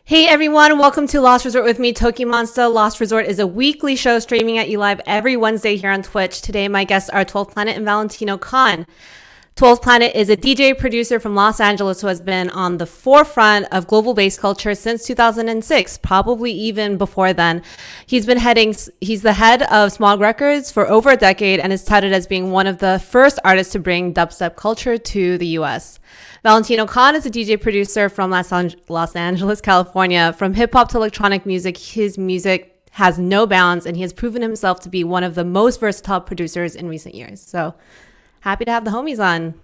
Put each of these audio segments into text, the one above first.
Hey everyone, welcome to Lost Resort with me, TOKiMONSTA. Lost Resort is a weekly show streaming at you live every Wednesday here on Twitch. Today my guests are 12th Planet and Valentino Khan. 12th Planet is a DJ producer from Los Angeles who has been on the forefront of global bass culture since 2006, probably even before then. He's the head of Smog Records for over a decade and is touted as being one of the first artists to bring dubstep culture to the US. Valentino Khan is a DJ producer from Los Angeles, California. From hip hop to electronic music, his music has no bounds, and he has proven himself to be one of the most versatile producers in recent years. So happy to have the homies on.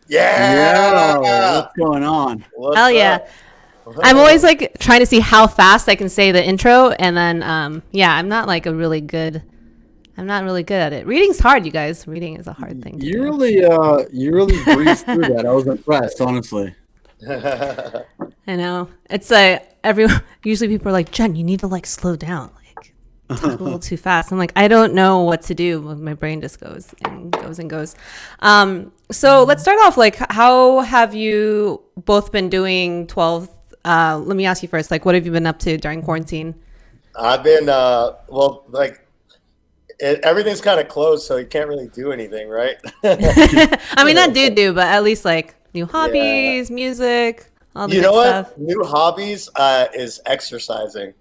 Yeah. What's going on? Hell yeah. I'm always like trying to see how fast I can say the intro, and then I'm not really good at it. Reading's hard, you guys. Reading is a hard thing to do. You really breezed through that. I was impressed, honestly. I know. It's usually people are like, Jen, you need to slow down. Talk a little too fast. I'm like, I don't know what to do. My brain just goes and goes and goes. So let's start off. How have you both been doing 12? Let me ask you first. What have you been up to during quarantine? I've been, everything's kind of closed, so you can't really do anything, right? I mean, not do, but at least new hobbies, music, all the good stuff. What? New hobbies is exercising,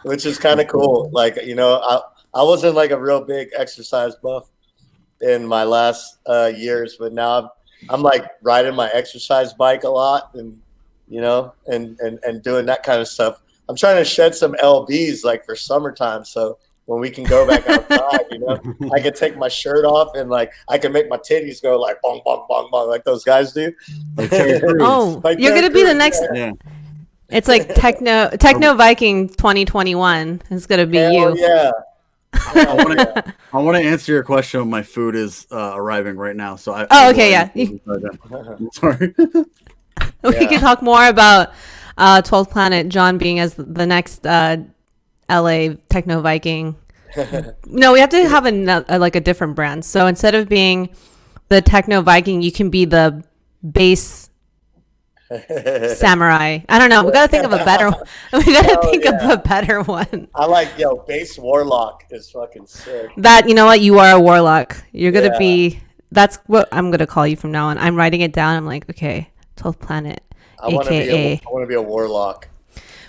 which is kind of cool. I wasn't a real big exercise buff in my last years, but now I'm riding my exercise bike a lot and doing that kind of stuff. I'm trying to shed some LBs for summertime, so when we can go back outside, I can take my shirt off and I can make my titties go bong, bong, bong, bong, like those guys do. Oh, you're going to be the next. Yeah. It's Techno Viking 2021 is going to be you. Yeah. I want to answer your question when my food is arriving right now. So okay. Yeah. I'm sorry. We can talk more about 12th Planet, John being as the next LA Techno Viking. No, we have to have a different brand. So instead of being the Techno Viking, you can be the bass samurai. I don't know. We gotta think of a better. Of a better one. I bass warlock is fucking sick. That you are a warlock. You're gonna be. That's what I'm gonna call you from now on. I'm writing it down. I'm like, okay, 12th Planet, AKA. I want to be a warlock.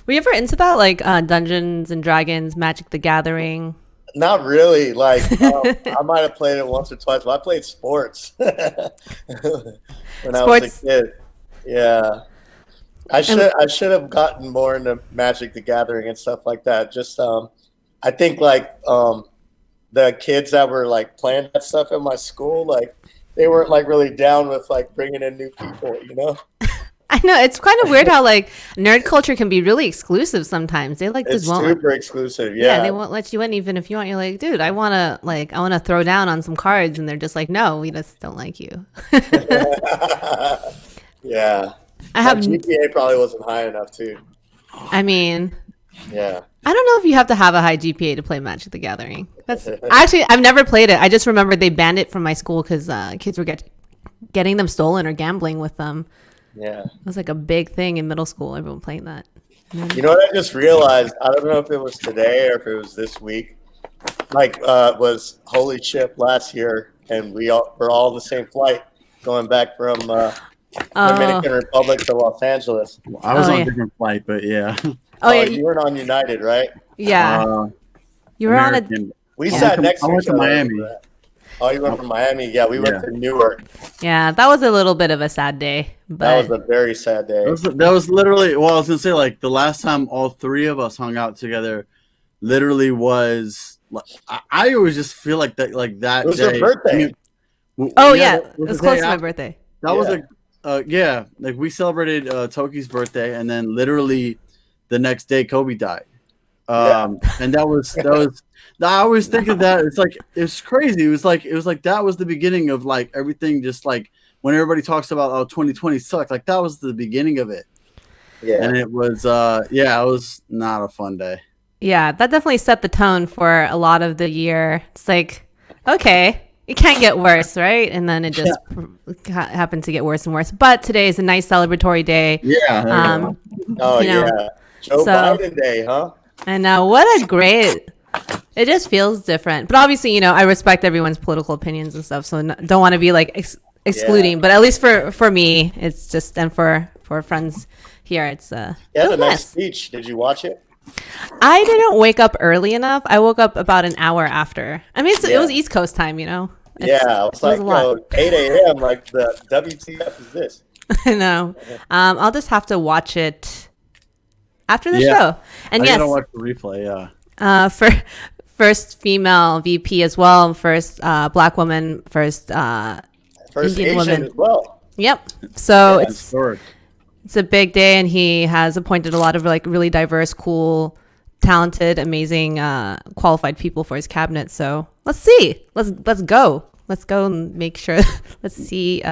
Were you ever into that, Dungeons and Dragons, Magic the Gathering? Not really. I might have played it once or twice, but I played sports when I was a kid. Yeah, I should have gotten more into Magic the Gathering and stuff like that. Just I think the kids that were playing that stuff in my school, they weren't really down with bringing in new people, I know, it's kind of weird how nerd culture can be really exclusive sometimes. They it's super exclusive. Yeah, they won't let you in even if you want. You're like, dude, I wanna throw down on some cards, and they're just like, no, we just don't like you. Yeah, my GPA probably wasn't high enough too. I mean, yeah, I don't know if you have to have a high GPA to play Magic the Gathering. That's actually, I've never played it. I just remember they banned it from my school because kids were getting them stolen or gambling with them. Yeah, it was a big thing in middle school. Everyone playing that. You know what I just realized? I don't know if it was today or if it was this week. Was Holy Ship last year, and we're all on the same flight going back from Dominican Republic to Los Angeles. I was on a different flight, but yeah. You weren't on United, right? Yeah, you were American. on a. We sat next to each other. I went to Miami. Oh, you went from Miami? Yeah, we went to Newark. Yeah, that was a little bit of a sad day. But that was a very sad day. That was literally, well, I was going to say, the last time all three of us hung out together literally was, I always just feel like that it was day. your birthday. It was close to my birthday. That was we celebrated Toki's birthday, and then literally the next day Kobe died. And that was I always think of that. It's crazy. It was like that was the beginning of everything. Just when everybody talks about 2020 sucked, that was the beginning of it. Yeah, and it was it was not a fun day. Yeah, that definitely set the tone for a lot of the year. It's okay, it can't get worse, right? And then it just happened to get worse and worse. But today is a nice celebratory day. Yeah. Oh, you know. yeah. Joe So- Biden Day, huh? And what a great, it just feels different. But obviously, I respect everyone's political opinions and stuff. So don't want to be like excluding, Yeah. but at least for me, it's just, and for friends here, it's Yeah, it was the nice nice. speech. Did you watch it? I didn't wake up early enough. I woke up about an hour after. I mean, it was Yeah. East Coast time, It's- Yeah, it's like, a lot. 8 a.m. Like, the WTF is this? I know. I'll just have to watch it after the Yeah. show. And I yes, gotta watch the replay. Yeah. for first female VP as well, first Black woman, first First Indian Asian woman. as well. Yep. So Yeah, it's a big day, and he has appointed a lot of like really diverse, cool, talented, amazing, qualified people for his cabinet. So let's see. Let's go. Let's go and make sure. Let's see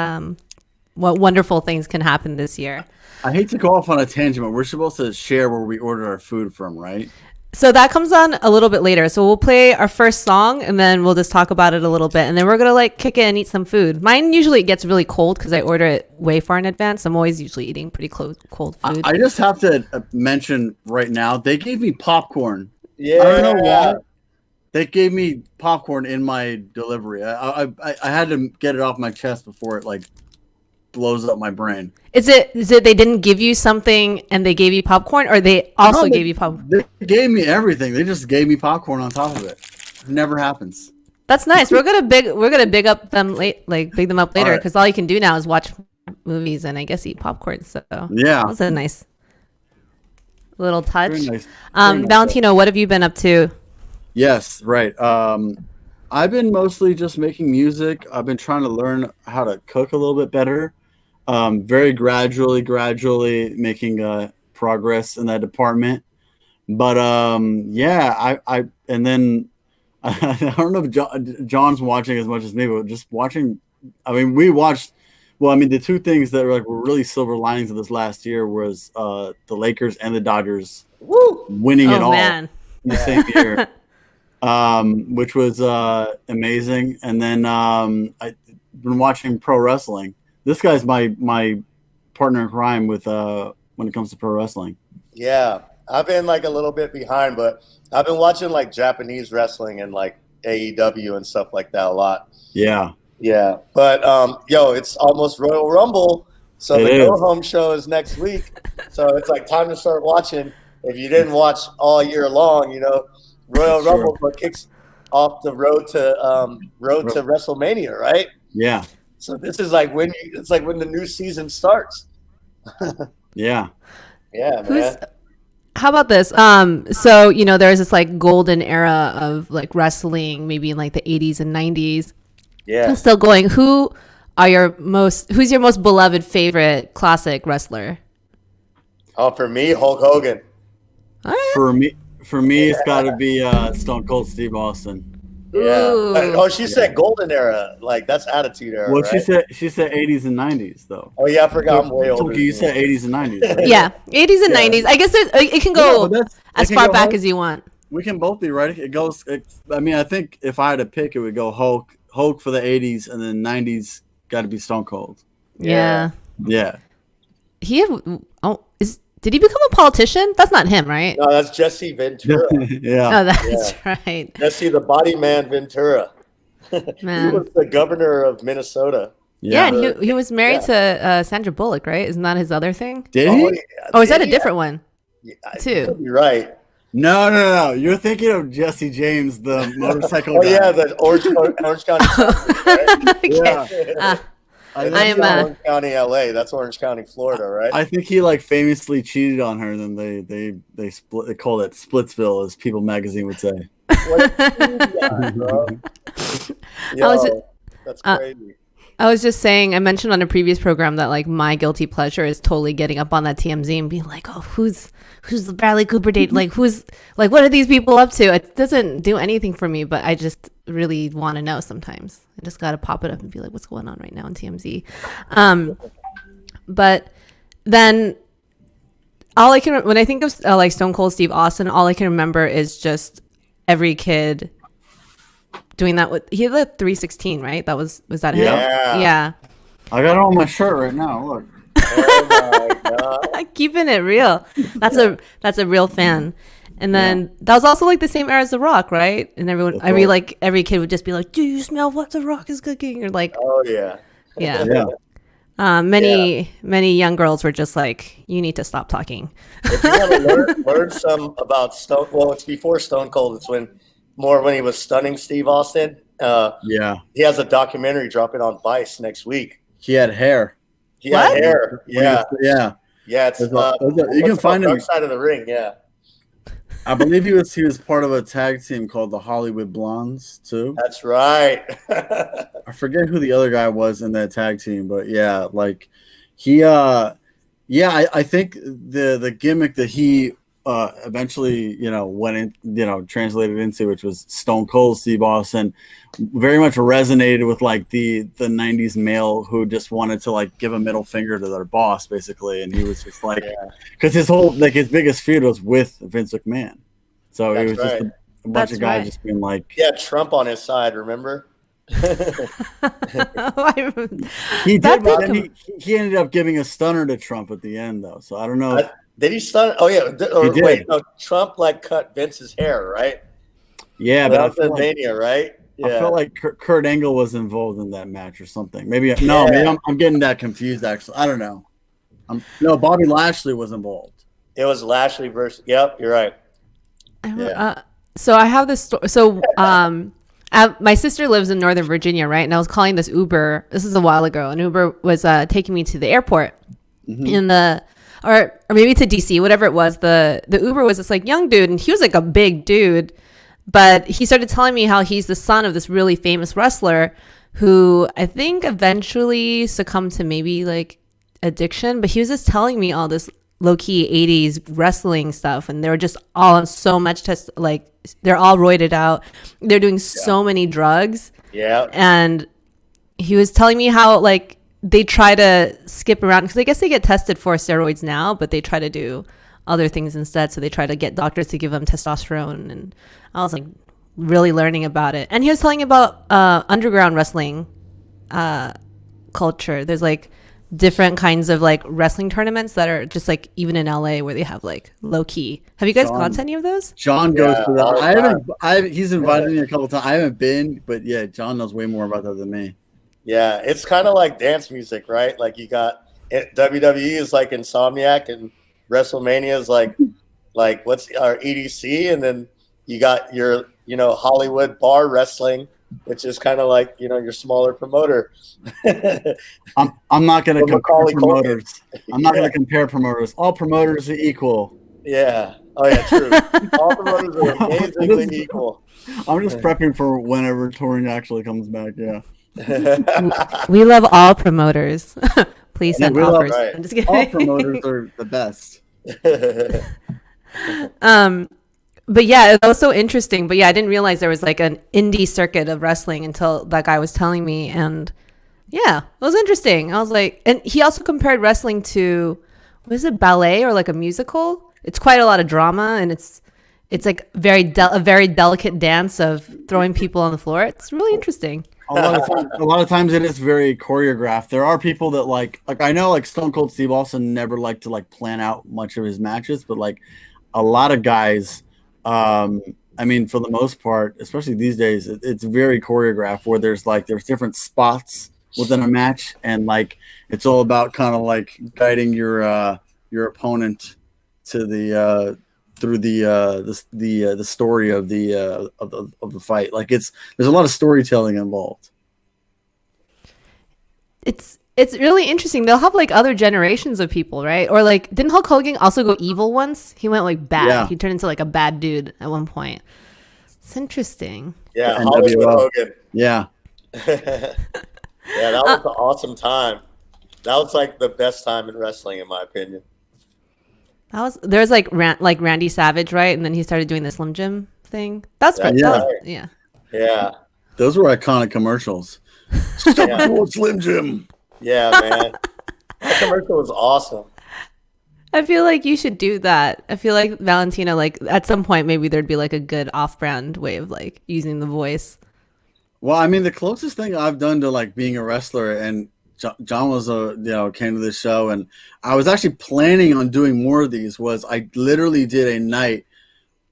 what wonderful things can happen this year. I hate to go off on a tangent, but we're supposed to share where we ordered our food from, right? So that comes on a little bit later. So we'll play our first song, and then we'll just talk about it a little bit, and then we're gonna like kick it and eat some food. Mine usually gets really cold because I order it way far in advance. I'm always usually eating pretty cold food. I just have to mention right now, they gave me popcorn. Yeah. I don't know why. They gave me popcorn in my delivery. I had to get it off my chest before it like blows up my brain. Is it they didn't give you something and they gave you popcorn, or they also No, gave you popcorn? They gave me everything. They just gave me popcorn on top of it. It never happens. That's nice. We're gonna big up them big them up later, because all you can do now is watch movies and I guess eat popcorn. So Yeah. that's a nice little touch. Very nice. Very nice. Valentino, what have you been up to? Yes, right. I've been mostly just making music. I've been trying to learn how to cook a little bit better. Very gradually making progress in that department. But yeah, I and then I don't know if John's watching as much as me, but just watching. I mean, we watched. Well, I mean, the two things that were really silver linings of this last year was the Lakers and the Dodgers winning it all in the same year. Which was amazing. And then I've been watching pro wrestling. This guy's my partner in crime with when it comes to pro wrestling. Yeah, I've been like a little bit behind, but I've been watching like Japanese wrestling and like AEW and stuff like that a lot. Yeah. Yeah, but it's almost Royal Rumble, so the Go Home show is next week. So it's like time to start watching. If you didn't watch all year long, Royal Rumble what kicks off the road to WrestleMania, right? Yeah. So this is like when the new season starts. Yeah. Yeah, man. How about this? So there's this like golden era of like wrestling, maybe in like the 80s and 90s. Yeah. Still going. Who's your most beloved favorite classic wrestler? Oh, for me, Hulk Hogan. All right. For me, it's got to be Stone Cold Steve Austin. Yeah. But, she said golden era. Like that's attitude era. Well, right? she said 80s and 90s though. Oh yeah, I forgot. I'm way older. Toki, you said 80s and 90s. Right? Yeah, 80s and 90s. I guess it can go as far back as you want. We can both be right. It goes. I mean, I think if I had to pick, it would go Hulk for the 80s, and then 90s got to be Stone Cold. Yeah. Yeah. Did he become a politician? That's not him, right? No, that's Jesse Ventura. Yeah. Oh, that's right. Jesse the Body Man Ventura. Man. He was the governor of Minnesota. Yeah, and he was married to Sandra Bullock, right? Isn't that his other thing? Did he? Oh, is that a different one? Yeah, too. You're right. No. You're thinking of Jesse James, the motorcycle guy. Yeah, the Orange County. Okay. Yeah. I am Orange County, LA. That's Orange County, Florida, right? I think he like famously cheated on her. Then they split. They called it Splitsville, as People Magazine would say. Bro? Yo, that's crazy. I was just saying, I mentioned on a previous program that like my guilty pleasure is totally getting up on that TMZ and being like, oh, who's the Bradley Cooper date? Like, who's like, what are these people up to? It doesn't do anything for me, but I just really want to know sometimes. I just got to pop it up and be like, what's going on right now on TMZ? But then when I think of like Stone Cold Steve Austin, all I can remember is just every kid doing that he had the 316, right? Was that him? Yeah. Yeah. I got it on my shirt right now. Look. Oh my god. Keeping it real. That's a real fan. And then that was also like the same era as The Rock, right? And every kid would just be like, "Do you smell what The Rock is cooking?" Or like, Oh yeah. yeah. Many young girls were just like, "You need to stop talking." If you want to learn some about Stone, well, it's before Stone Cold. It's when he was stunning Steve Austin. He has a documentary dropping on Vice next week. He had hair. He had hair. Yeah. It's you can find him. Dark Side of the Ring. Yeah. I believe he was part of a tag team called the Hollywood Blondes too. That's right. I forget who the other guy was in that tag team, but yeah, like he I think the gimmick that he eventually, went in, translated into, which was Stone Cold Steve Austin, very much resonated with like the 90s male who just wanted to like give a middle finger to their boss basically. And he was just like, because his biggest feud was with Vince McMahon. So it was just a bunch of guys just being like, Trump on his side, remember? He did, but then he ended up giving a stunner to Trump at the end though. So I don't know. Did he stun? Oh yeah. Wait, no. Trump like cut Vince's hair, right? Yeah, that was Mania, right? Yeah. I felt like Kurt Angle was involved in that match or something. Maybe I'm getting that confused. Actually, I don't know. No, Bobby Lashley was involved. It was Lashley versus. Yep, you're right. So I have this story. So my sister lives in Northern Virginia, right? And I was calling this Uber. This is a while ago. And Uber was taking me to the airport or maybe to DC, whatever it was. The Uber was this like young dude, and he was like a big dude, but he started telling me how he's the son of this really famous wrestler who I think eventually succumbed to maybe like addiction, but he was just telling me all this low-key 80s wrestling stuff, and they were just all on so much like they're all roided out, they're doing so many drugs, and he was telling me how like they try to skip around because I guess they get tested for steroids now, but they try to do other things instead. So they try to get doctors to give them testosterone, and I was like really learning about it. And he was telling about underground wrestling culture. There's like different kinds of like wrestling tournaments that are just like even in LA where they have like low key. Have you guys gone to any of those? John goes to that. He's invited me a couple times. I haven't been, but yeah, John knows way more about that than me. Yeah, it's kind of like dance music, right? Like you got WWE is like Insomniac, and WrestleMania is like what's our EDC, and then you got your Hollywood bar wrestling, which is kind of like your smaller promoter. I'm not going to compare promoters. I'm not going to compare promoters. All promoters are equal. Yeah. Oh yeah, true. All promoters are amazingly equal. I'm just prepping for whenever touring actually comes back. Yeah. We love all promoters. Please send offers. I'm just kidding. All promoters are the best. But yeah, it was so interesting. But yeah, I didn't realize there was like an indie circuit of wrestling until that guy was telling me. And yeah, it was interesting. I was like, and he also compared wrestling to, was it ballet or like a musical? It's quite a lot of drama, and it's like a very delicate dance of throwing people on the floor. It's really interesting. A lot of times it is very choreographed. There are people that like I know like Stone Cold Steve Austin never liked to like plan out much of his matches, but like a lot of guys, I mean, for the most part, especially these days, it's very choreographed where there's different spots within a match, and like it's all about kind of like guiding your opponent to the through the story of the fight. Like there's a lot of storytelling involved. It's really interesting. They'll have like other generations of people, right? Or like, didn't Hulk Hogan also go evil once? He went like bad. Yeah. He turned into like a bad dude at one point. It's interesting. Yeah, Hollywood Hogan. Yeah. Yeah, that was an awesome time. That was like the best time in wrestling, in my opinion. There's like Randy Savage, right? And then he started doing the Slim Jim thing. That's fun. Yeah. Those were iconic commercials. Slim Jim. Yeah, man. That commercial was awesome. I feel like you should do that. I feel like Valentino, like at some point, maybe there'd be like a good off-brand way of like using the voice. Well, I mean, the closest thing I've done to like being a wrestler, and John was came to this show, and I was actually planning on doing more of these. I literally did a night.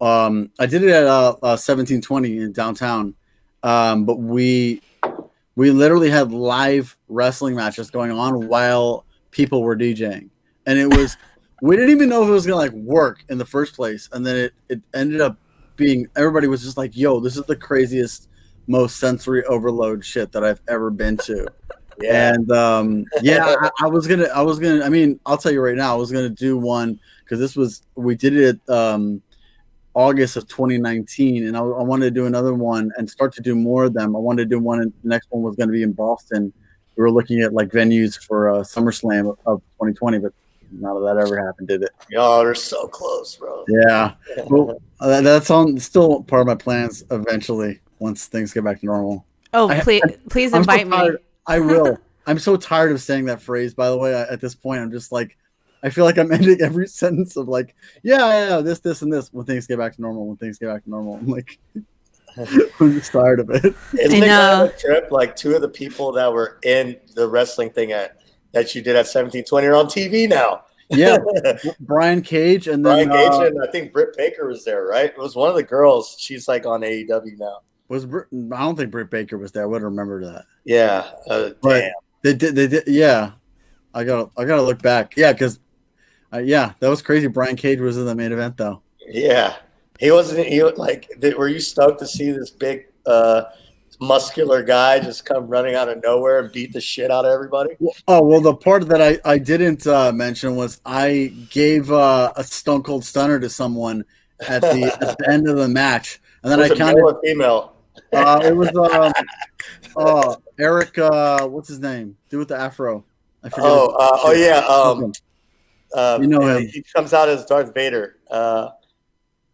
I did it at 1720 in downtown, but we literally had live wrestling matches going on while people were DJing, and it was we didn't even know if it was gonna like work in the first place, and then it ended up being everybody was just like, "Yo, this is the craziest, most sensory overload shit that I've ever been to." Yeah. And I was gonna. I mean, I'll tell you right now, I was gonna do one because we did it August of 2019, and I wanted to do another one and start to do more of them. I wanted to do one, and the next one was going to be in Boston. We were looking at like venues for SummerSlam of 2020, but none of that ever happened, did it? Yo, they're so close, bro. Yeah, well, that's still part of my plans eventually once things get back to normal. Oh, please invite me. I will. I'm so tired of saying that phrase, by the way. At this point, I'm just like, I feel like I'm ending every sentence of like, yeah, this, and this. When things get back to normal. I'm like, I'm just tired of it. It's kind of a trip. Like 2 of the people that were in the wrestling thing that you did at 1720 are on TV now. Yeah, Brian Cage and then I think Britt Baker was there, right? It was one of the girls. She's like on AEW now. I don't think Britt Baker was there. I would remember that. Yeah, but damn. They did. Yeah, I gotta look back. Yeah, because. That was crazy. Brian Cage was in the main event, though. Yeah, were you stoked to see this big, muscular guy just come running out of nowhere and beat the shit out of everybody? Well, the part that I didn't mention was I gave a Stone Cold Stunner to someone at the end of the match, and then I counted. Male or female? It was Eric. What's his name? Dude with the afro. I forget. You know him. He comes out as Darth Vader.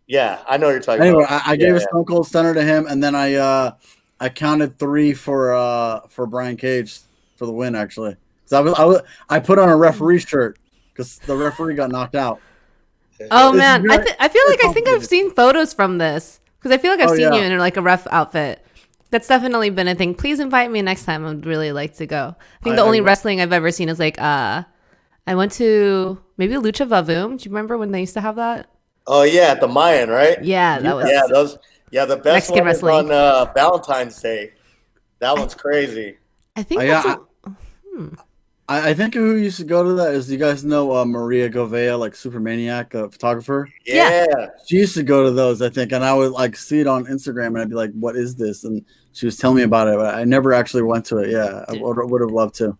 Yeah, I know what you're talking about. Anyway, I gave a Stone Cold Stunner to him, and then I counted 3 for Brian Cage for the win. Actually, so I put on a referee shirt because the referee got knocked out. Oh man, I feel like I've seen photos from this because I feel like I've seen you in like a ref outfit. That's definitely been a thing. Please invite me next time. I'd really like to go. I think the only wrestling I've ever seen is like I went to maybe Lucha Vavoom. Do you remember when they used to have that? Oh yeah, at the Mayan, right? Yeah, that was. Yeah, the best Mexican one wrestling. is on Valentine's Day. That one's crazy. I think. I think who used to go to that is, you guys know Maria Govea, like Supermaniac, photographer. Yeah, she used to go to those, I think, and I would like see it on Instagram, and I'd be like, "What is this?" And she was telling me about it, but I never actually went to it. Yeah, I would have loved to.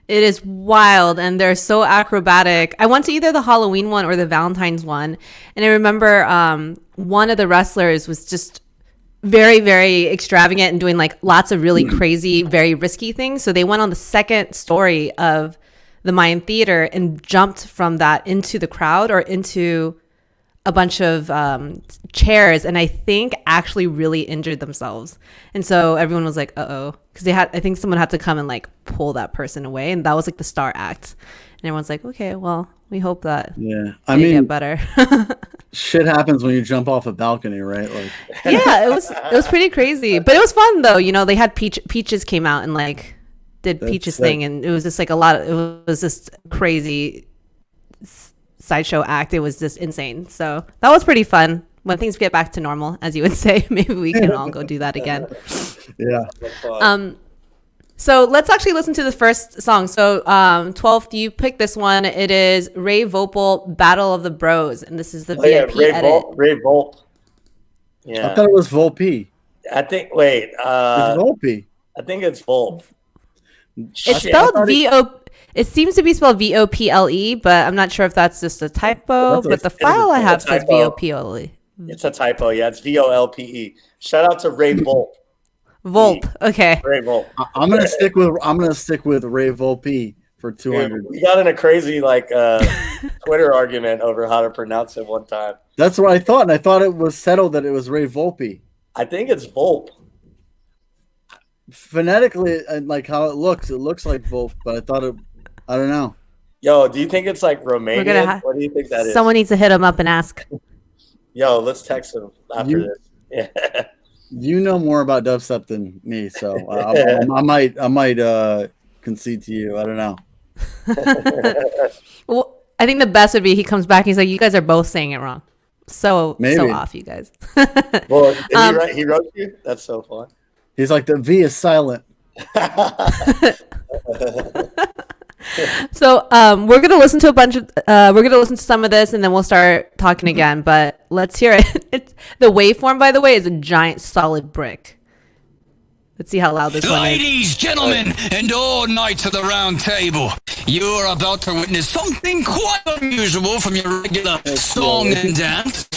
It is wild, and they're so acrobatic. I went to either the Halloween one or the Valentine's one, and I remember one of the wrestlers was just very, very extravagant and doing like lots of really crazy, very risky things. So they went on the second story of the Mayan Theater and jumped from that into the crowd or into a bunch of chairs, and I think actually really injured themselves. And so everyone was like, uh-oh, because I think someone had to come and like pull that person away, and that was like the star act. And everyone's like, okay, well, we hope that they get better. Shit happens when you jump off a balcony, right? Like, yeah, it was pretty crazy, but it was fun though. You know, they had Peaches came out and like did Peaches thing, and it was just like it was just crazy sideshow act. It was just insane. So that was pretty fun. When things get back to normal, as you would say, maybe we can all go do that again. Yeah. So let's actually listen to the first song. So 12th, you picked this one. It is Ray Vopel, Battle of the Bros, and this is the VIP edit. Ray Volpe. Yeah. I thought it was Volpe. I think. Wait. It's Volpe. I think it's Volpe. It's spelled It seems to be spelled Vople, but I'm not sure if that's just a typo. But the file I have says Vople. It's a typo. Yeah, it's Volpe. Shout out to Ray Volpe. Volpe. Okay. Ray Volpe. I'm gonna stick with Ray Volpe for 200. We got in a crazy Twitter argument over how to pronounce it one time. That's what I thought, and I thought it was settled that it was Ray Volpe. I think it's Volpe. Phonetically, and like how it looks like Volpe, but I thought I don't know. Yo, do you think it's like Romanian? What do you think that is? Someone needs to hit him up and ask. Yo, let's text him after this. Yeah. You know more about dubstep than me, so I might concede to you. I don't know. Well, I think the best would be he comes back. He's like, you guys are both saying it wrong. So off, you guys. Well, did he wrote you? That's so fun. He's like, the V is silent. So we're gonna listen to some of this, and then we'll start talking again. But let's hear it. The waveform, by the way, is a giant solid brick. Let's see how loud this one is. Ladies, gentlemen, and all knights of the round table, you're about to witness something quite unusual from your regular song and dance.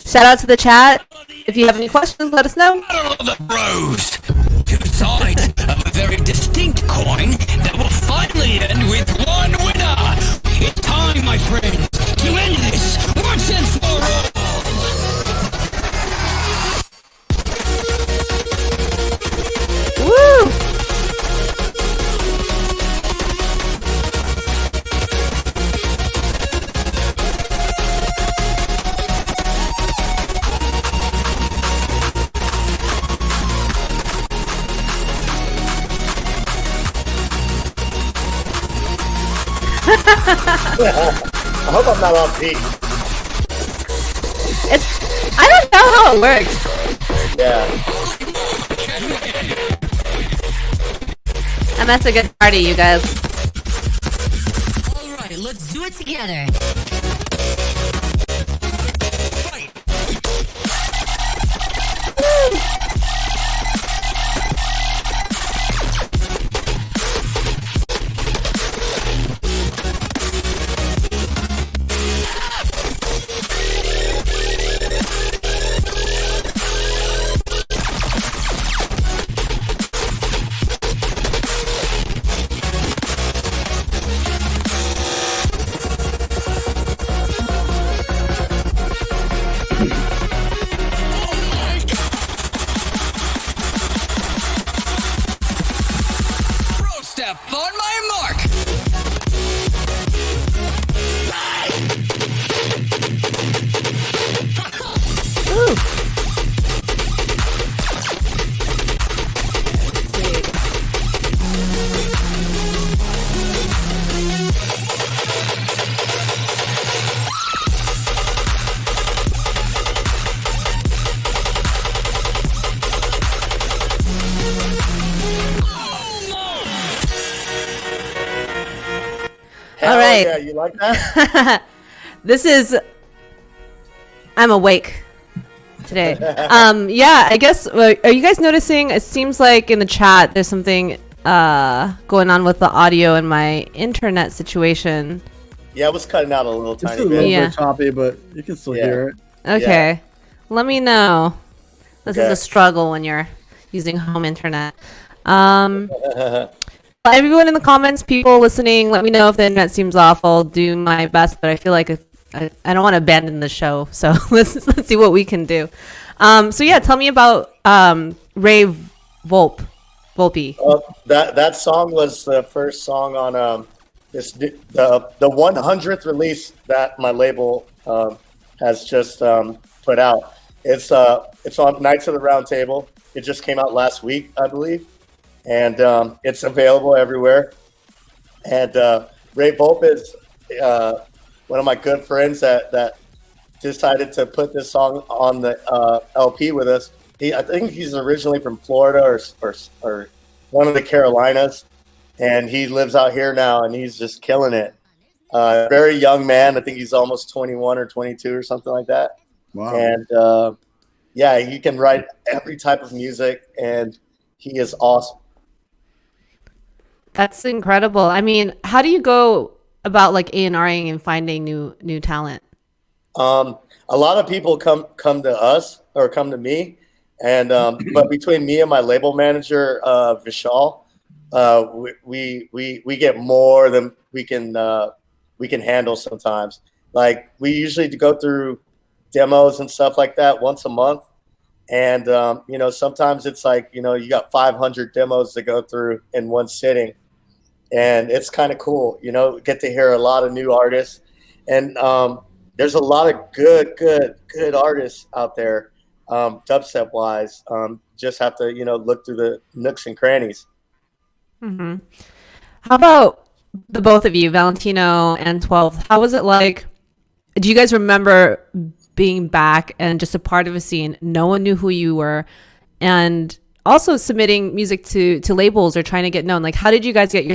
Shout out to the chat. If you have any questions, let us know. Battle of the Bros. Two sides of a very distinct coin that will finally end with one winner. It's time, my friends, to end this once and for all. Woo! I hope I'm not off beat. I don't know how it works. Yeah. And that's a good party, you guys. All right, let's do it together. Step on my mark. Ooh. Hell All right. Yeah, you like that? I'm awake today. Yeah, I guess, are you guys noticing, it seems like in the chat there's something going on with the audio in my internet situation. Yeah, it was cutting out a little It's a tiny little bit. Yeah. bit choppy, but you can still hear it. Okay. Let me know. This is Okay. a struggle when you're using home internet. Everyone in the comments, people listening, let me know if the internet seems off. I'll do my best, but I feel like I don't want to abandon the show. So let's see what we can do. So yeah, tell me about Ray Volpe. That song was the first song on the 100th release that my label has just put out. It's on Knights of the Round Table. It just came out last week, I believe, and it's available everywhere. And Ray Volpe is one of my good friends that decided to put this song on the LP with us. I think he's originally from Florida or one of the Carolinas, and he lives out here now, and he's just killing it. Very young man. I think he's almost 21 or 22 or something like that. Wow. And yeah, he can write every type of music, and he is awesome. That's incredible. I mean, how do you go about like A&Ring and finding new talent? A lot of people come to us or come to me, and but between me and my label manager Vishal, we get more than we can handle sometimes. Like we usually go through demos and stuff like that once a month, and sometimes it's like you got 500 demos to go through in one sitting, and it's kind of cool. Get to hear a lot of new artists, and there's a lot of good artists out there, dubstep wise. Just have to look through the nooks and crannies. Mm-hmm. How about the both of you, Valentino and 12? How was it like? Do you guys remember being back and just a part of a scene? No one knew who you were, and also submitting music to labels or trying to get known. Like, how did you guys get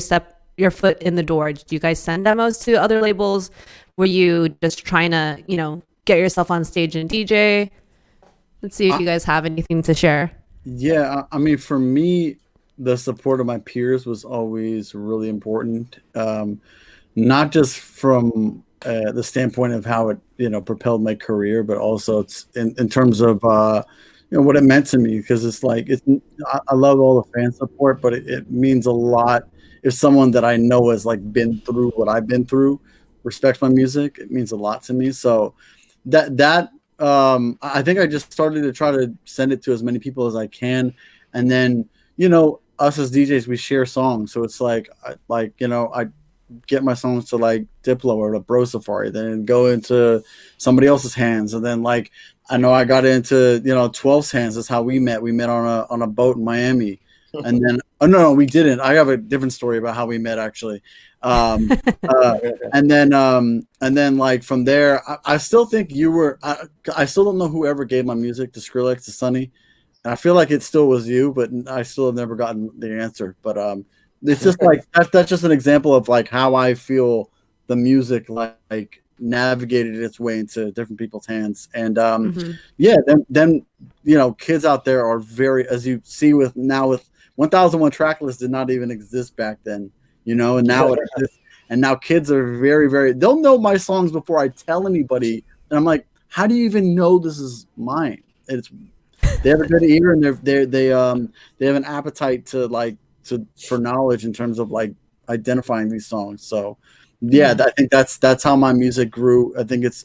your foot in the door? Did you guys send demos to other labels? Were you just trying to, get yourself on stage and DJ? Let's see if you guys have anything to share. Yeah, I mean, for me, the support of my peers was always really important. Not just from the standpoint of how it, propelled my career, but also it's in terms of, what it meant to me. Because it's like, I love all the fan support, but it means a lot if someone that I know has like been through what I've been through respects my music. It means a lot to me. So that I think I just started to try to send it to as many people as I can, and then us as DJs, we share songs, so it's like I get my songs to like Diplo or to Bro Safari, then go into somebody else's hands, and then like I know I got into 12's hands. That's how we met. We met on a boat in Miami, and then no, we didn't. I have a different story about how we met actually. And then like from there, I still think you were. I still don't know whoever gave my music to Skrillex, to Sonny. And I feel like it still was you, but I still have never gotten the answer. But it's just like that's just an example of like how I feel the music like navigated its way into different people's hands. And yeah, then kids out there are very, as you see with 1001 Tracklist did not even exist back then, and now it exists. And now kids are very, very, they'll know my songs before I tell anybody. And I'm like, how do you even know this is mine? They have a good ear, and they have an appetite for knowledge in terms of like identifying these songs. So yeah, I think that's how my music grew. I think it's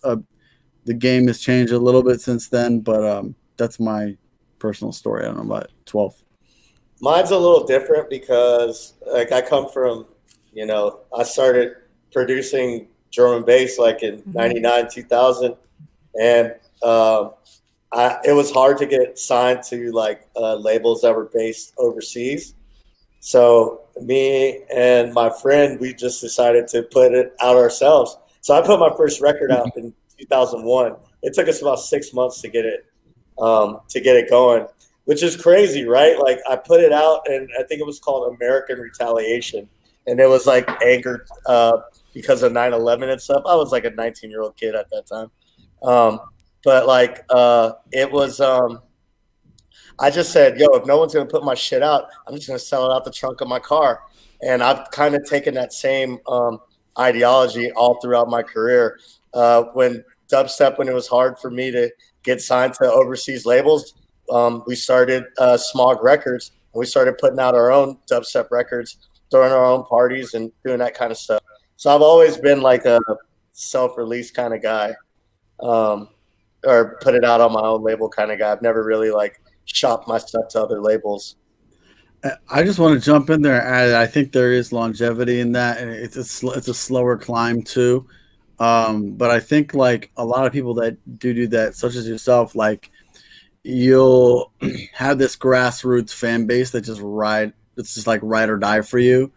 the game has changed a little bit since then, but that's my personal story. I don't know about 12. Mine's a little different because like I come from, I started producing drum and bass like in 99, 2000. And it was hard to get signed to like labels that were based overseas. So me and my friend, we just decided to put it out ourselves. So I put my first record out in 2001. It took us about 6 months to get it going, which is crazy, right? Like I put it out, and I think it was called American Retaliation, and it was like angered because of 9/11 and stuff. I was like a 19-year-old kid at that time. But like it was I just said, yo, if no one's going to put my shit out, I'm just going to sell it out the trunk of my car. And I've kind of taken that same ideology all throughout my career. When dubstep, when it was hard for me to get signed to overseas labels, we started Smog Records, and we started putting out our own dubstep records, throwing our own parties and doing that kind of stuff. So I've always been like a self-release kind of guy, or put it out on my own label kind of guy. I've never really like shop my stuff to other labels. I just want to jump in there. I think there is longevity in that, and it's a slower climb too. But I think like a lot of people that do that, such as yourself, like you'll have this grassroots fan base that it's just like ride or die for you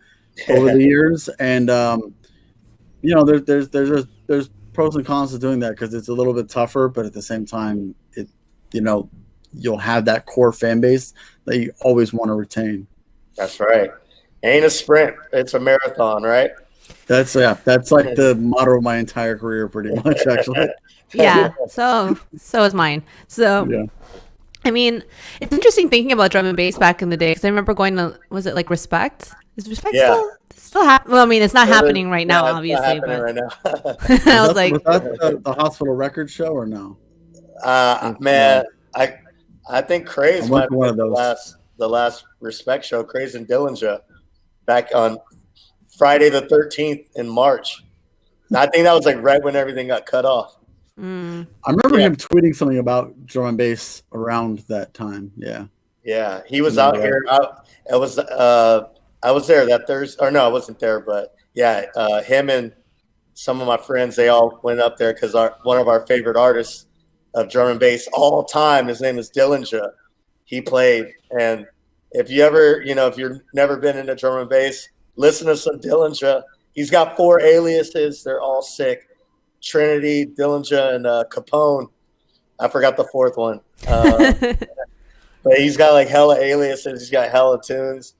over the years. And there's pros and cons to doing that, because it's a little bit tougher, but at the same time, you'll have that core fan base that you always want to retain. That's right. Ain't a sprint, it's a marathon, right? That's like the motto of my entire career, pretty much, actually. Yeah. So is mine. So yeah. I mean, it's interesting thinking about drum and bass back in the day, because I remember going to, was it like Respect? Is Respect still happening? Well, I mean, it's not happening right now, obviously. But right now. I was that the Hospital Record show or no? Man, I think Craze might be the last Respect show, Craze in Dillinger, back on Friday the 13th in March. And I think that was like right when everything got cut off. I remember him tweeting something about drum and bass around that time. Yeah, he was out here. I was there that Thursday, or no, I wasn't there, but yeah, him and some of my friends, they all went up there because one of our favorite artists of drum and bass all time, his name is Dillinger. He played, and if you ever, if you've never been into drum and bass, listen to some Dillinger. He's got 4 aliases. They're all sick. Trinity, Dillinger, and Capone. I forgot the 4th one. But he's got like hella aliases. He's got hella tunes.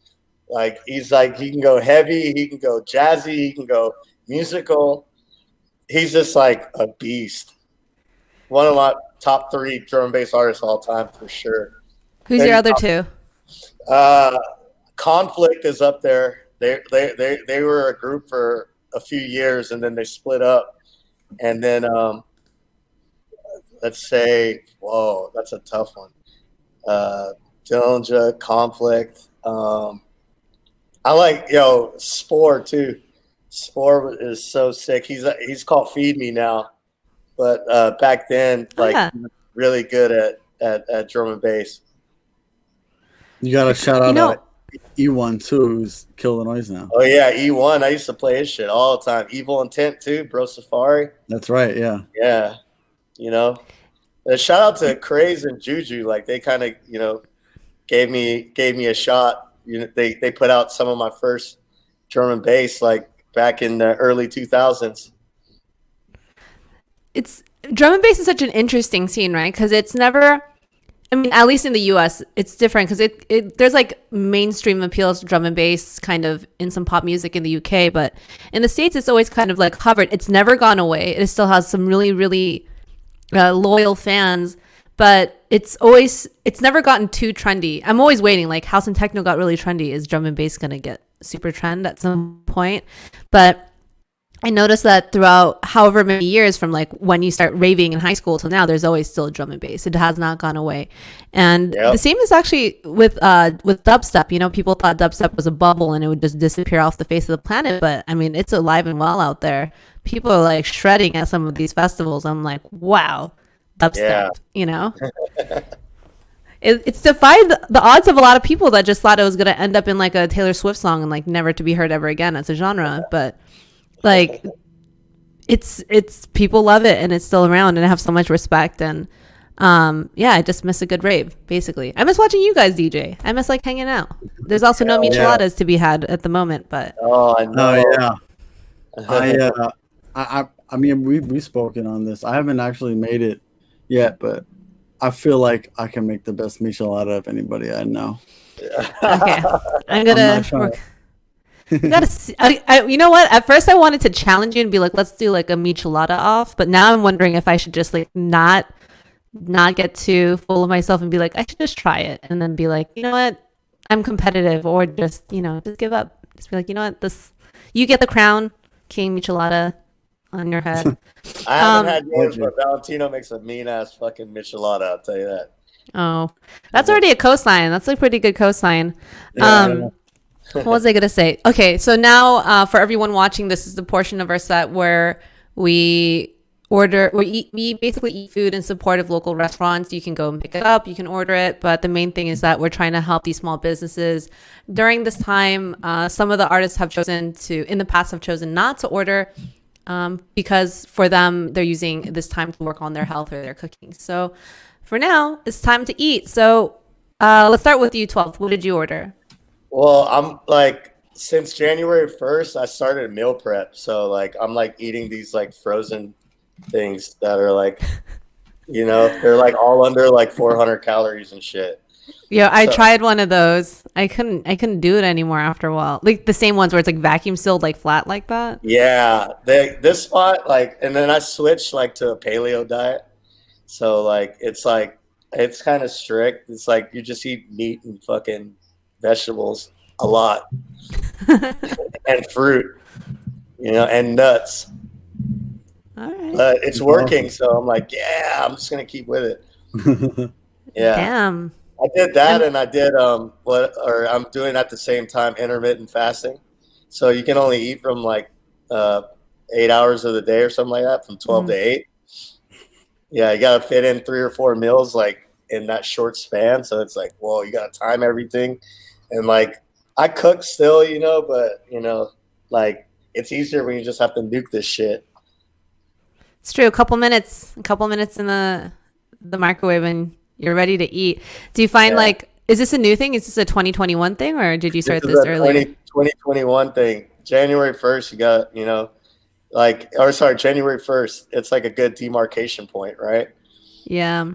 Like he's like he can go heavy, he can go jazzy, he can go musical. He's just like a beast. One of my top 3 drum and bass artists of all time for sure. Who's your other 2? Conflict is up there. They were a group for a few years and then they split up. And then let's say, whoa, that's a tough one. Dillinger, Conflict. I like Spore too. Spore is so sick. He's called Feed Me now, but back then, he was really good at drum and bass. You got to shout out E1 too, who's Kill the Noise now. Oh yeah, E1. I used to play his shit all the time. Evil Intent too, Bro Safari. That's right. Yeah. Yeah. Shout out to Craze and Juju. Like they kind of gave me a shot. They put out some of my first drum and bass like back in the early 2000s. It's drum and bass is such an interesting scene, right? Because it's never, I mean, at least in the US, it's different because there's like mainstream appeals to drum and bass kind of in some pop music in the UK, but in the States, it's always kind of like hovered. It's never gone away. It still has some really, really loyal fans, but it's never gotten too trendy. I'm always waiting, like house and techno got really trendy. Is drum and bass going to get super trend at some point? But I noticed that throughout however many years from like when you start raving in high school till now, there's always still drum and bass. It has not gone away. And the same is actually with dubstep. People thought dubstep was a bubble and it would just disappear off the face of the planet. But I mean, it's alive and well out there. People are like shredding at some of these festivals. I'm like, wow, dubstep, It's defied the odds of a lot of people that just thought it was going to end up in like a Taylor Swift song and like never to be heard ever again as a genre. But like it's people love it and it's still around and I have so much respect. And I just miss a good rave, basically. I miss watching you guys DJ. I miss like hanging out. There's also no micheladas to be had at the moment, but I know. I mean, we've spoken on this. I haven't actually made it yet, but I feel like I can make the best michelada of anybody I know. Okay, I'm gonna. You gotta see, you know what? At first, I wanted to challenge you and be like, "Let's do like a michelada off," but now I'm wondering if I should just like not get too full of myself and be like, "I should just try it," and then be like, "You know what? I'm competitive," or just just give up. Just be like, "You know what? You get the crown, King Michelada." On your head. I haven't had yours, but Valentino makes a mean ass fucking michelada. I'll tell you that. Oh, that's already a cosign. That's a pretty good cosign. What was I gonna say? Okay, so now for everyone watching, this is the portion of our set where we basically eat food in support of local restaurants. You can go and pick it up, you can order it, but the main thing is that we're trying to help these small businesses. During this time, some of the artists in the past have chosen not to order. Because for them, they're using this time to work on their health or their cooking. So for now, it's time to eat. So let's start with you, 12. What did you order? Well, I'm like, since January 1st, I started meal prep. So like, I'm like eating these like frozen things that are like, they're like all under like 400 calories and shit. Yeah, I tried one of those. I couldn't do it anymore after a while. Like the same ones where it's like vacuum sealed, like flat like that. Yeah, this spot and then I switched like to a paleo diet. So like it's kind of strict. It's like you just eat meat and fucking vegetables a lot, and fruit, and nuts. All right. But it's working, so I'm like, I'm just gonna keep with it. Yeah. Damn. I did that, and I did I'm doing at the same time intermittent fasting. So you can only eat from like 8 hours of the day or something like that, from 12 to 8. Yeah, you gotta fit in 3 or 4 meals like in that short span. So it's like, whoa, you gotta time everything, and like I cook still, but like it's easier when you just have to nuke this shit. It's true. A couple minutes in the microwave and you're ready to eat. Do you find like Is this a new thing? Is this a 2021 thing, or did you start This this is a earlier? 2021 thing. January 1st, you got, January 1st. It's like a good demarcation point, right? Yeah.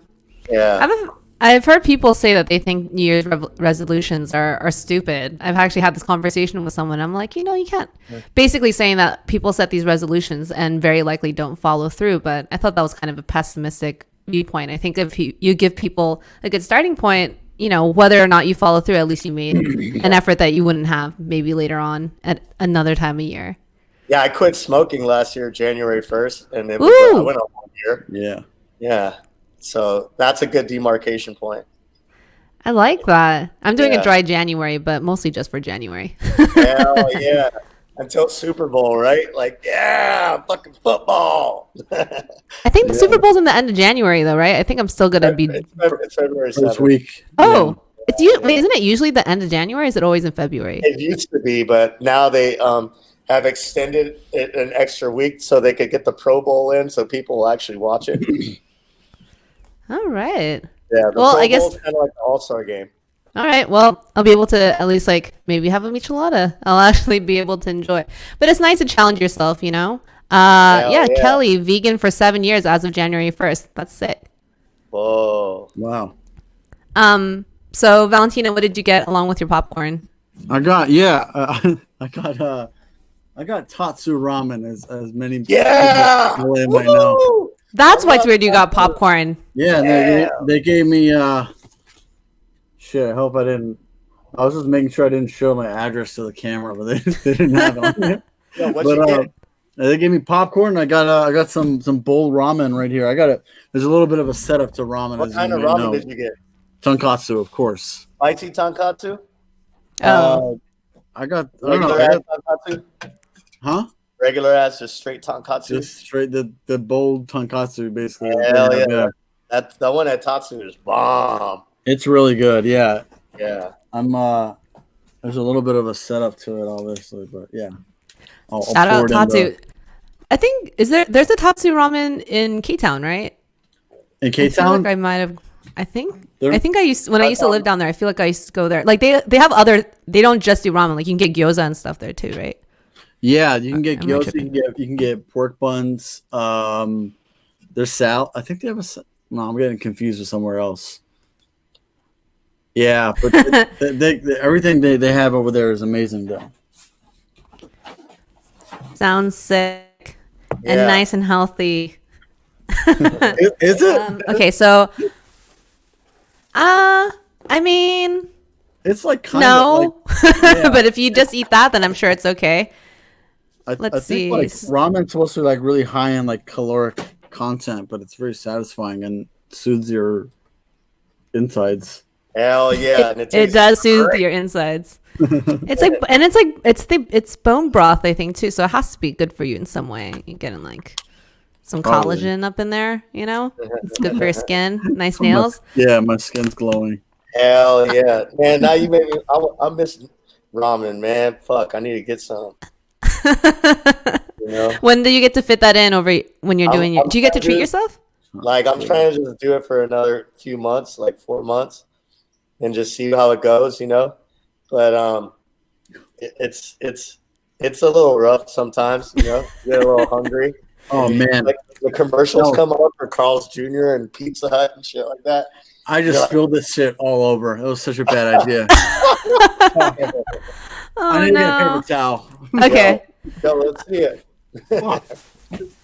Yeah. I've heard people say that they think New Year's resolutions are stupid. I've actually had this conversation with someone. I'm like, you can't. Basically saying that people set these resolutions and very likely don't follow through. But I thought that was kind of a pessimistic viewpoint. I think if you give people a good starting point, whether or not you follow through, at least you made an effort that you wouldn't have maybe later on at another time of year. Yeah, I quit smoking last year, January 1st, and I went on 1 year. Yeah. Yeah. So that's a good demarcation point. I like that. I'm doing a dry January, but mostly just for January. Hell yeah. Until Super Bowl, right? Like, yeah, fucking football. I think the Super Bowl's in the end of January, though, right? I think I'm still going to be... It's February 7th. This week. Oh, wait, isn't it usually the end of January? Or is it always in February? It used to be, but now they have extended it an extra week so they could get the Pro Bowl in so people will actually watch it. All right. Yeah, the Well, Pro I guess... Bowl's kind of like the All-Star game. All right. Well, I'll be able to at least maybe have a michelada. I'll actually be able to enjoy. But it's nice to challenge yourself, Yeah, Kelly, vegan for 7 years as of January 1st. That's sick. Whoa. Wow. So Valentina, what did you get along with your popcorn? I got Tatsu ramen as many people might know. That's why it's weird you got popcorn. Yeah, they gave me shit. I hope I didn't. I was just making sure I didn't show my address to the camera, but they didn't have it on it. They gave me popcorn. I got some bowl ramen right here. There's a little bit of a setup to ramen. What kind of ramen did you get? Tonkatsu, of course. Spicy tonkatsu? I don't Regular know. ass tonkatsu? Huh? Regular ass, just straight tonkatsu? Just straight the bold tonkatsu, basically. Hell yeah. That one at Tatsu is bomb. It's really good. Yeah. Yeah. There's a little bit of a setup to it, obviously, but yeah. Shout out Tatsu. I think there's a Tatsu ramen in K-Town, right? In K-Town? I might have. I think I used to live down there. I feel like I used to go there. Like they have other. They don't just do ramen. Like you can get gyoza and stuff there too, right? Yeah, you can get gyoza. You can get pork buns. There's sal. I think they have a. No, I'm getting confused with somewhere else. Yeah, but everything they have over there is amazing, though. Sounds sick and nice and healthy. Is it? Okay, so. I mean, it's like kind no, of like, but if you just eat that, then I'm sure it's okay. Let's see. Like ramen's supposed to be like really high in like caloric content, but it's very satisfying and soothes your insides. Hell yeah! It does soothe your insides. It's bone broth, I think, too. So it has to be good for you in some way. You're getting like some collagen up in there, It's good for your skin. Nice nails. My skin's glowing. Hell yeah, man! Now you made me. I miss ramen, man. Fuck, I need to get some. When do you get to fit that in over when you're doing do you get to treat yourself? Like I'm trying to just do it for another few months, like 4 months, and just see how it goes, But it's a little rough sometimes, You get a little hungry. Oh man! Like the commercials come up for Carl's Jr. and Pizza Hut and shit like that. I just spilled this shit all over. It was such a bad idea. I need to get a paper towel. Okay. Yo, let's see it.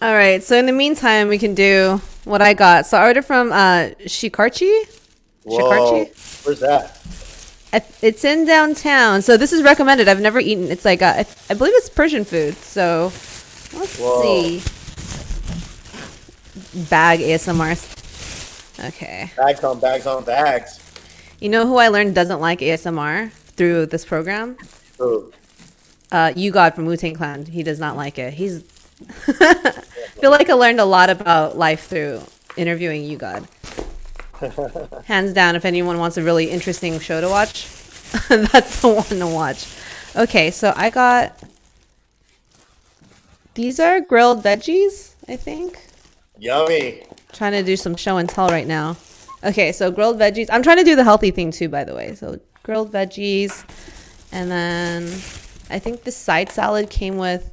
All right. So in the meantime, we can do what I got. So I ordered from Shikarchi. Whoa. Where's that? It's in downtown. So this is recommended. I've never eaten. It's like I believe it's Persian food. So let's see. Bag ASMR. Okay. Bags on bags. You know who I learned doesn't like ASMR through this program? Who? YouGod from Wu-Tang Clan. He does not like it. I feel like I learned a lot about life through interviewing YouGod. Hands down, if anyone wants a really interesting show to watch, that's the one to watch. Okay, so I got... These are grilled veggies, I think. Yummy. Trying to do some show and tell right now. Okay, so grilled veggies. I'm trying to do the healthy thing too, by the way. So grilled veggies, and then I think the side salad came with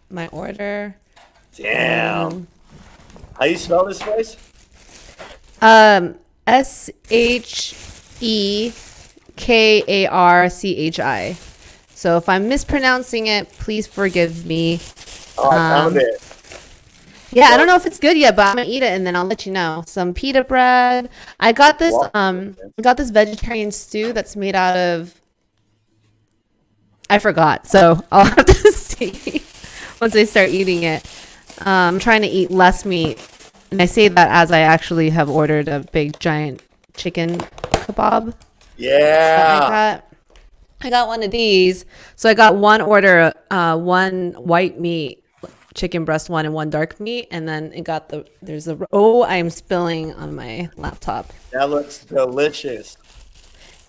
my order. Damn. How you spell this place? SHEKARCHI. So if I'm mispronouncing it, please forgive me. Oh, I found it. Yeah, I don't know if it's good yet, but I'm gonna eat it and then I'll let you know. Some pita bread. I got this vegetarian stew that's made out of, I forgot. So I'll have to see once I start eating it. I'm trying to eat less meat. And I say that as I actually have ordered a big giant chicken kebab. Yeah. I got one of these. So I got one order, one white meat, chicken breast one, and one dark meat. And then it got I'm spilling on my laptop. That looks delicious.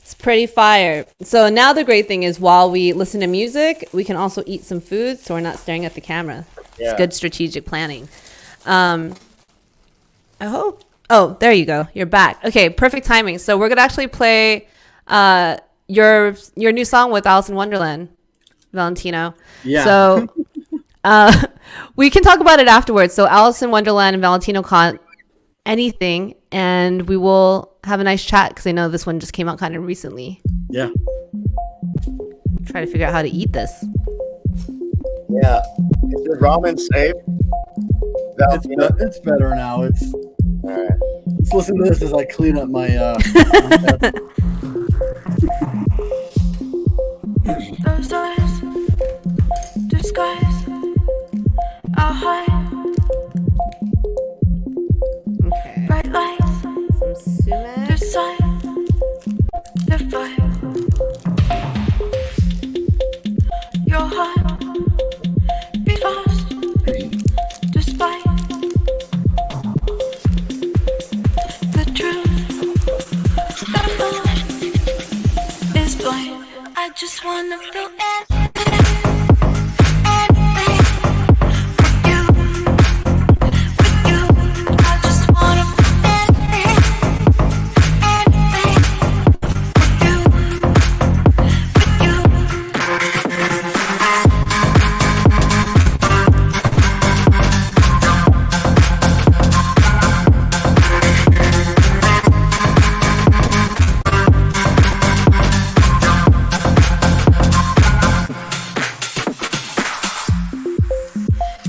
It's pretty fire. So now the great thing is while we listen to music, we can also eat some food so we're not staring at the camera. Yeah. It's good strategic planning. I hope. Oh, there you go. You're back. Okay, perfect timing. So we're gonna actually play your new song with Alice in Wonderland, Valentino. Yeah. So we can talk about it afterwards. So Alice in Wonderland and Valentino Khan, anything, and we will have a nice chat because I know this one just came out kind of recently. Yeah. Try to figure out how to eat this. Yeah. Is the ramen safe? It's better now. It's All right. let's listen to this as I clean up my Those eyes disguise our high Okay. bright lights Some sumac. decide the fire. Your heart beats fast despite the truth that love is blind. I just wanna feel anything with you. I just wanna feel anything with you.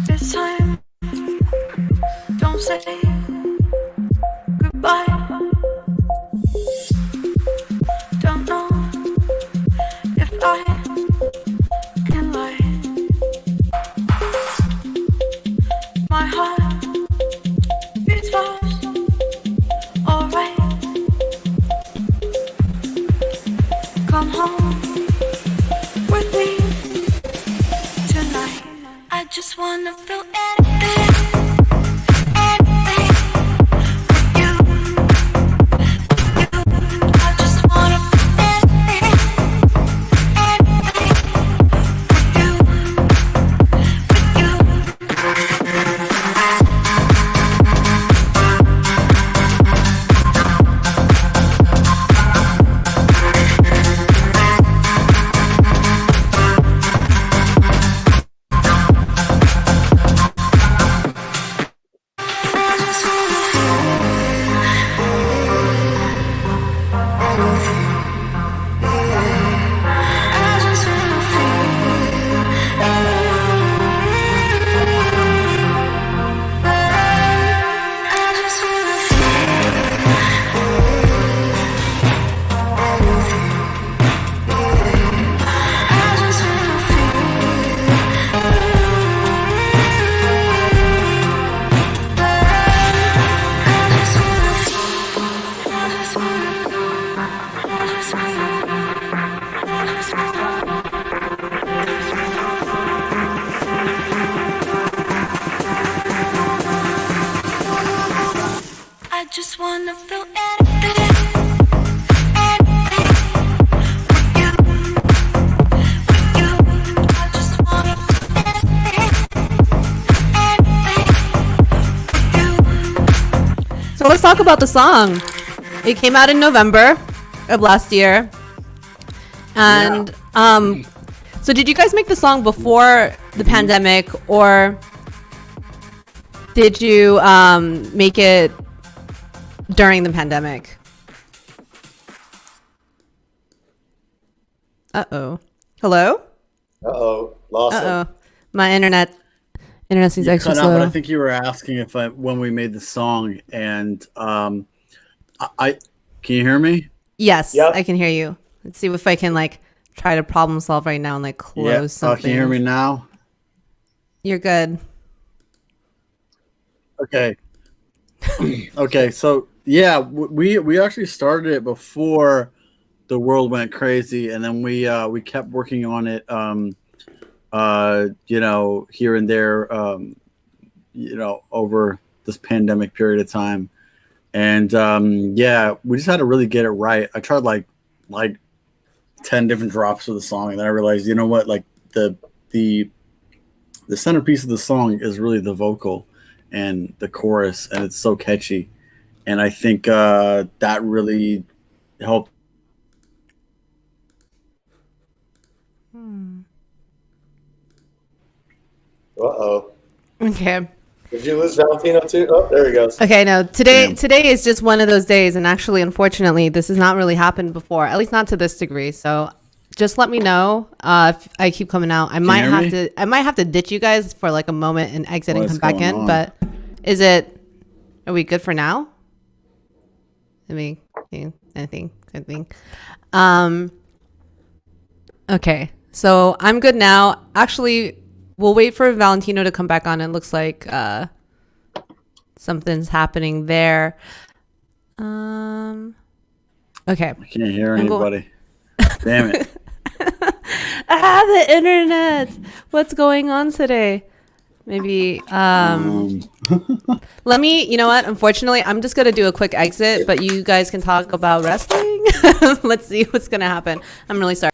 This time, don't say goodbye. Don't know if I can lie. My heart beats fast, alright. Come home with me tonight. I just wanna feel anything with you. I just wanna feel anything I just wanna feel anything with you. I just wanna feel anything with you. So let's talk about the song. It came out in November of last year. And so did you guys make the song before the pandemic, or did you make it during the pandemic? Uh-oh. Hello? Uh-oh. Lost him. Uh-oh. My internet seems You extra cut out, slow. but I think you were asking if when we made the song, and I can you hear me? Yes, Yep. I can hear you. Let's see if I can like try to problem solve right now and like close something. Can you hear me now? You're good. Okay. Okay, so yeah, we actually started it before the world went crazy, and then we kept working on it here and there over this pandemic period of time. And we just had to really get it right. I tried like 10 different drops of the song, and then I realized, you know what, like the centerpiece of the song is really the vocal and the chorus, and it's so catchy. And I think that really helped. Uh-oh. Okay. Did you lose Valentino too? Oh, there he goes. Okay, no. Today is just one of those days, and actually, unfortunately, this has not really happened before, at least not to this degree. So, just let me know if I keep coming out. I might have to ditch you guys for like a moment and exit and come back in. But are we good for now? I mean, anything. Okay, so I'm good now. Actually, we'll wait for Valentino to come back on. It looks like something's happening there. Okay. I can't hear anybody. Damn it. The internet. What's going on today? Maybe let me, you know what? Unfortunately, I'm just going to do a quick exit, but you guys can talk about wrestling. Let's see what's going to happen. I'm really sorry.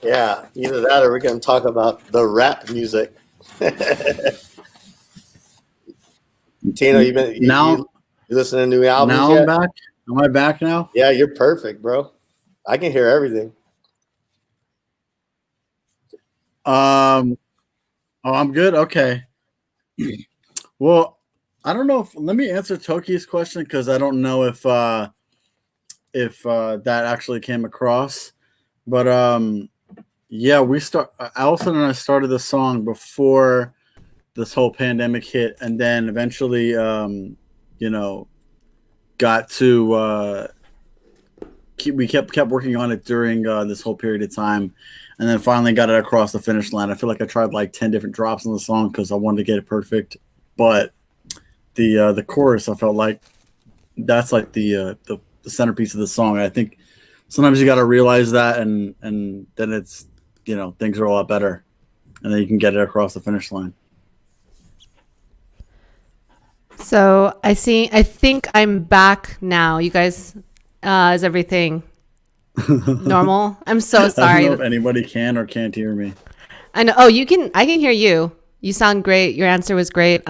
Yeah, either that or we're going to talk about the rap music. Tino, you listening to new albums Now yet? I'm back. Am I back now? Yeah, you're perfect, bro. I can hear everything. I'm good. Okay. Well, I don't know let me answer Toki's question, because I don't know if that actually came across. But Allison and I started the song before this whole pandemic hit, and then eventually got to we kept working on it during this whole period of time, and then finally got it across the finish line. I feel like I tried like 10 different drops on the song because I wanted to get it perfect, but the chorus, I felt like that's like the centerpiece of the song. I think sometimes you got to realize that, and then it's things are a lot better, and then you can get it across the finish line. So I think I'm back now. You guys, is everything normal? I'm so sorry. I don't know if anybody can or can't hear me. I know. Oh, I can hear you. You sound great. Your answer was great.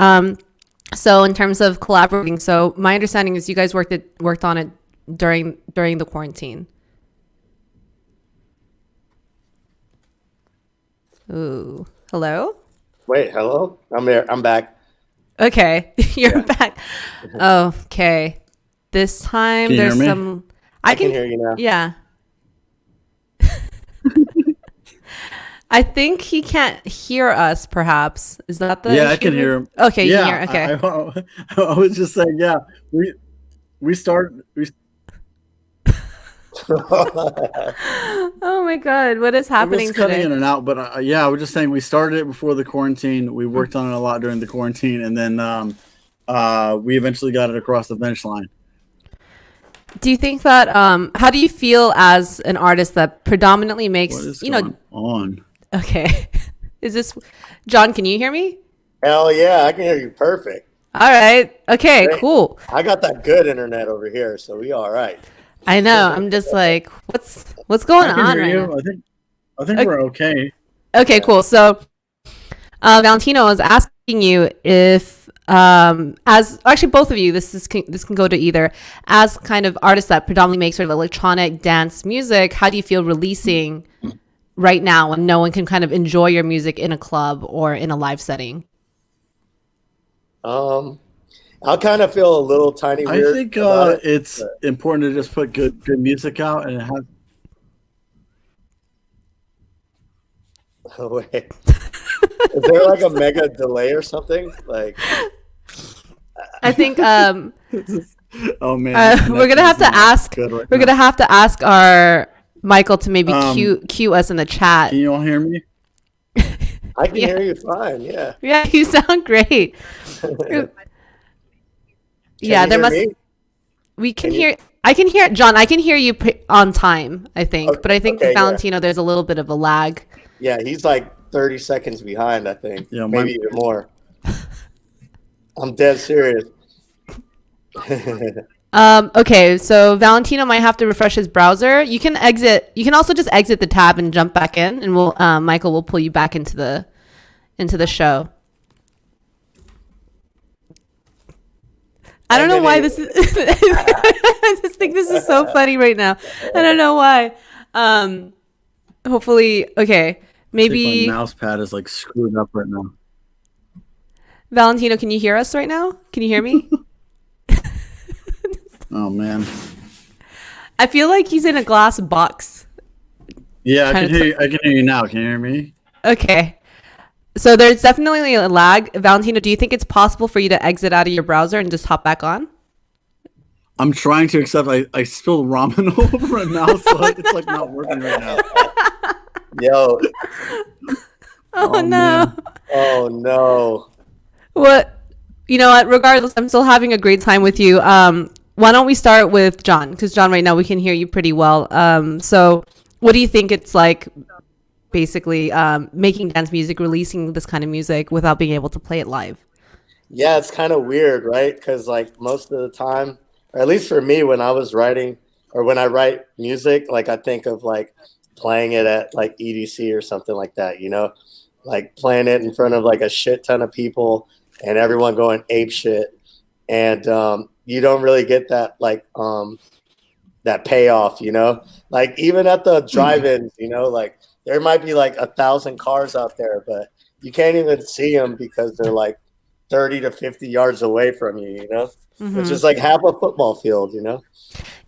So in terms of collaborating, so my understanding is you guys worked on it during the quarantine. Ooh. Hello? Wait, hello? I'm here. I'm back. Okay. You're back. Okay. This time Can you there's hear me? some I can hear you now. Yeah. I think he can't hear us, perhaps. Is that the issue? I can hear him. Okay, you Yeah, can hear. Okay. I was just saying, yeah, we started. Oh my God, what is happening It was cutting today? in and out, but I was just saying we started it before the quarantine. We worked on it a lot during the quarantine, and then we eventually got it across the finish line. Do you think that how do you feel as an artist that predominantly makes What is going on? Okay. Is this John, can you hear me? Hell yeah, I can hear you perfect. All right. Okay, Great. cool. I got that good internet over here, so we all right. I know. I'm just like, what's going I can on hear right you. now? I think we're okay. Okay, cool. So Valentino was asking you if as actually both of you, this can go to either, as kind of artists that predominantly make sort of electronic dance music, how do you feel releasing right now when no one can kind of enjoy your music in a club or in a live setting? I'll kind of feel a little tiny I weird think about it. it's important to just put good music out, and it has. Oh, wait. Is there like a mega delay or something? Like, I think Oh man, we're gonna have to ask. Right we're gonna have to ask our Michael to maybe cue us in the chat. Can you all hear me? I can hear you fine. Yeah. Yeah, you sound great. Yeah, there must. Me? We can hear. I can hear John. I can hear you on time. I think, Okay, but I think okay, Valentino, there's a little bit of a lag. Yeah, he's like 30 seconds behind, I think. Yeah, maybe even more. I'm dead serious. Okay, so Valentino might have to refresh his browser. You can exit. You can also just exit the tab and jump back in, and we'll Michael will pull you back into the show. I don't know why this is. I just think this is so funny right now. I don't know why. Hopefully, okay. Maybe my mouse pad is like screwed up right now. Valentino, can you hear us right now? Can you hear me? Oh man. I feel like he's in a glass box. Yeah, I can hear you. I can hear you now. Can you hear me? Okay. So there's definitely a lag. Valentino, do you think it's possible for you to exit out of your browser and just hop back on? I'm trying to, except I spilled ramen all over my mouth, so it's like not working right now. Yo. Oh no. Man. Oh no. What? You know what? Regardless, I'm still having a great time with you. Why don't we start with John? Because John, right now we can hear you pretty well. So what do you think it's like, basically, making dance music, releasing this kind of music without being able to play it live? Yeah, it's kind of weird, right? Because like most of the time, or at least for me, when I was writing or when I write music, like I think of like playing it at like EDC or something like that, you know, like playing it in front of like a shit ton of people and everyone going ape shit. And you don't really get that like that payoff, you know, like even at the drive-ins, you know, like there might be like 1,000 cars out there, but you can't even see them because they're like 30 to 50 yards away from you, you know, which is like half a football field, you know.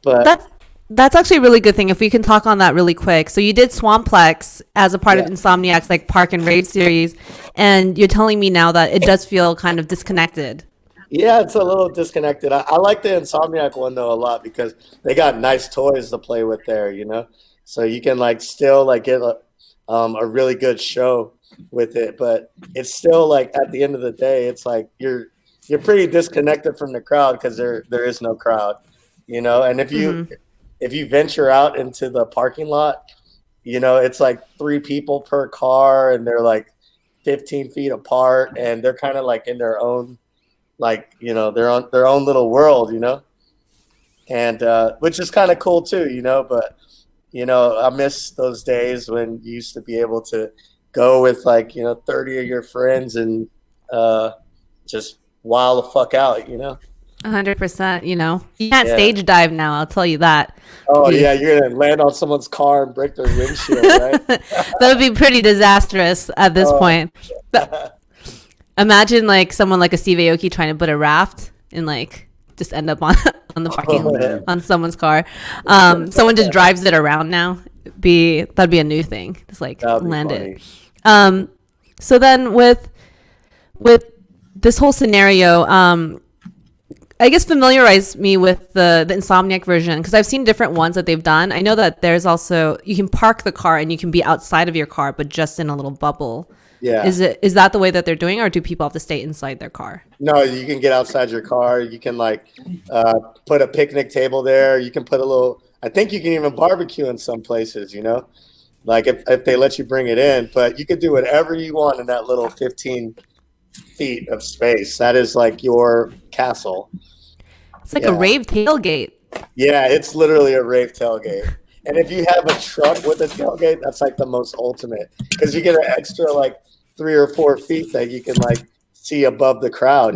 But that's actually a really good thing if we can talk on that really quick. So you did Swamplex as a part of Insomniac's like Park and Rave series, and you're telling me now that it does feel kind of disconnected. Yeah, it's a little disconnected. I like the Insomniac one though a lot because they got nice toys to play with there, you know, so you can like still like get a really good show with it, but it's still like at the end of the day, it's like you're pretty disconnected from the crowd because there is no crowd, you know. And if you venture out into the parking lot, you know, it's like 3 people per car and they're like 15 feet apart and they're kind of like in their own, like, you know, their own little world, you know, and which is kind of cool too, you know. But you know, I miss those days when you used to be able to go with like, you know, 30 of your friends and just wild the fuck out, you know. 100%. You know, you can't stage dive now. I'll tell you that. Oh yeah, you're gonna land on someone's car and break their windshield, right? That would be pretty disastrous at this point. But imagine like someone like a Steve Aoki trying to put a raft and like just end up on the parking on someone's car. Someone just drives it around now. That'd be a new thing. Just like land it. So then with this whole scenario, I guess familiarize me with the Insomniac version because I've seen different ones that they've done. I know that there's also, you can park the car and you can be outside of your car, but just in a little bubble. Yeah. Is that the way that they're doing, or do people have to stay inside their car? No, you can get outside your car. You can like put a picnic table there. You can put a little, I think you can even barbecue in some places, you know, like if they let you bring it in, but you could do whatever you want in that little 15 feet of space. That is like your castle. It's like a rave tailgate. Yeah, it's literally a rave tailgate. And if you have a truck with a tailgate, that's like the most ultimate because you get an extra like 3 or 4 feet that you can like see above the crowd,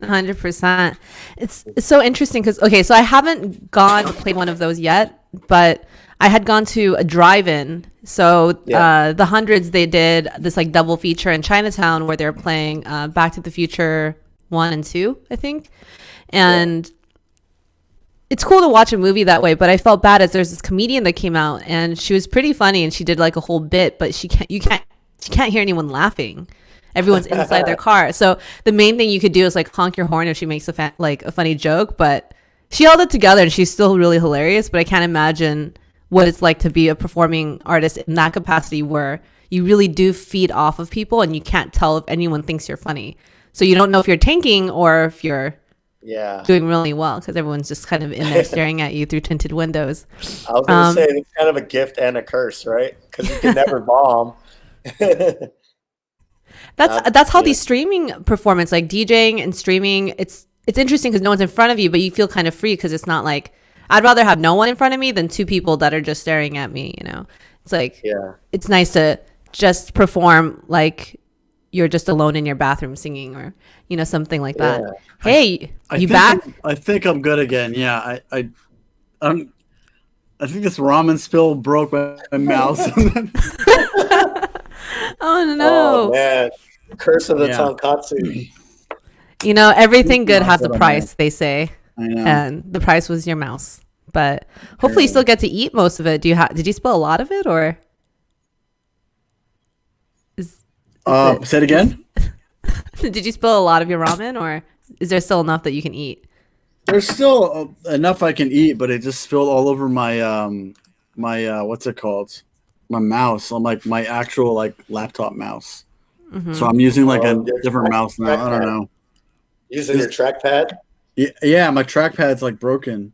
100%. It's so interesting because so I haven't gone to play one of those yet, but I had gone to a drive-in. So the Hundreds, they did this like double feature in Chinatown where they're playing Back to the Future 1 and 2, I think. And it's cool to watch a movie that way, but I felt bad as there's this comedian that came out and she was pretty funny and she did like a whole bit, but she can't hear anyone laughing. Everyone's inside their car. So the main thing you could do is like honk your horn if she makes a funny joke, but she held it together and she's still really hilarious. But I can't imagine what it's like to be a performing artist in that capacity where you really do feed off of people and you can't tell if anyone thinks you're funny. So you don't know if you're tanking or if you're doing really well because everyone's just kind of in there staring at you through tinted windows. I was going to say it's kind of a gift and a curse, right? Because you can never bomb. That's how these streaming performance, like DJing and streaming, it's interesting because no one's in front of you, but you feel kind of free because it's not like I'd rather have no one in front of me than two people that are just staring at me. It's like it's nice to just perform like you're just alone in your bathroom singing or something like that. Hey, you back? I think I'm good again. Yeah, I think this ramen spill broke my mouse. Oh no! Oh man, curse of the tonkatsu. Everything good has a price, they say, and the price was your mouse. But hopefully, you still get to eat most of it. Did you spill a lot of it, or? Say it again. Did you spill a lot of your ramen, or is there still enough that you can eat? There's still enough I can eat, but it just spilled all over my my what's it called? My mouse. I'm like my actual laptop mouse. Mm-hmm. So I'm using a different mouse now. I don't know. Using your trackpad? Yeah, my trackpad's broken.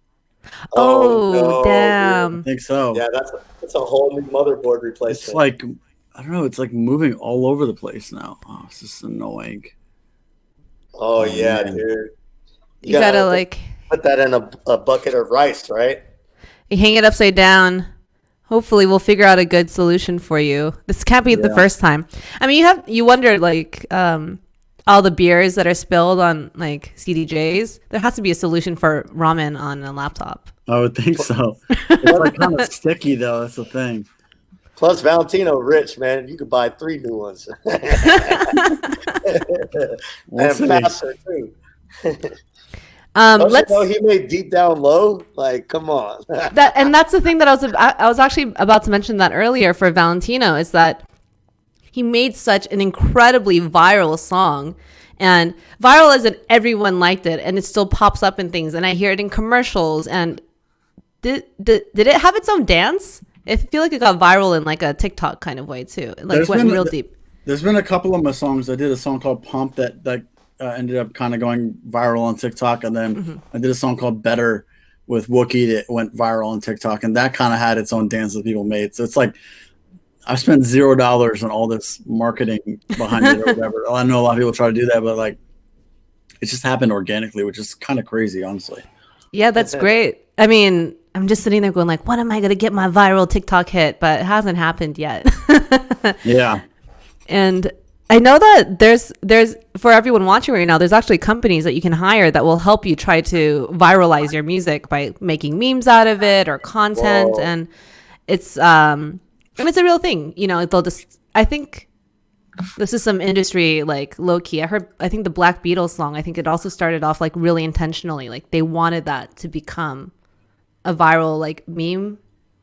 Oh no, damn! Dude. I think so. Yeah, that's a whole new motherboard replacement. It's I don't know. It's moving all over the place now. Oh, it's just annoying. Oh yeah, man. Dude. You gotta put that in a bucket of rice, right? You hang it upside down. Hopefully we'll figure out a good solution for you. This can't be the first time. I mean, you wondered all the beers that are spilled on CDJs. There has to be a solution for ramen on a laptop. I would think so. It's kind of sticky though. That's the thing. Plus Valentino rich, man. You could buy 3 new ones. And faster too. Let's know he made Deep Down Low. Come on. That's the thing that I was actually about to mention that earlier for Valentino is that he made such an incredibly viral song, and viral as in everyone liked it, and it still pops up in things, and I hear it in commercials. And did it have its own dance? I feel like it got viral in a TikTok kind of way too. Went real deep. There's been a couple of my songs. I did a song called Pump that ended up kind of going viral on TikTok, and then I did a song called Better with Wookie that went viral on TikTok, and that kind of had its own dance that people made. So it's I spent $0 on all this marketing behind it or whatever. I know a lot of people try to do that, but it just happened organically, which is kind of crazy, honestly. Yeah, that's great. I mean, I'm just sitting there going when am I going to get my viral TikTok hit? But it hasn't happened yet. Yeah. And I know that there's for everyone watching right now, there's actually companies that you can hire that will help you try to viralize your music by making memes out of it or content. Whoa. And it's it's a real thing. They'll just, I think this is some industry low key. I think the Black Beatles song, I think it also started off really intentionally. They wanted that to become a viral meme.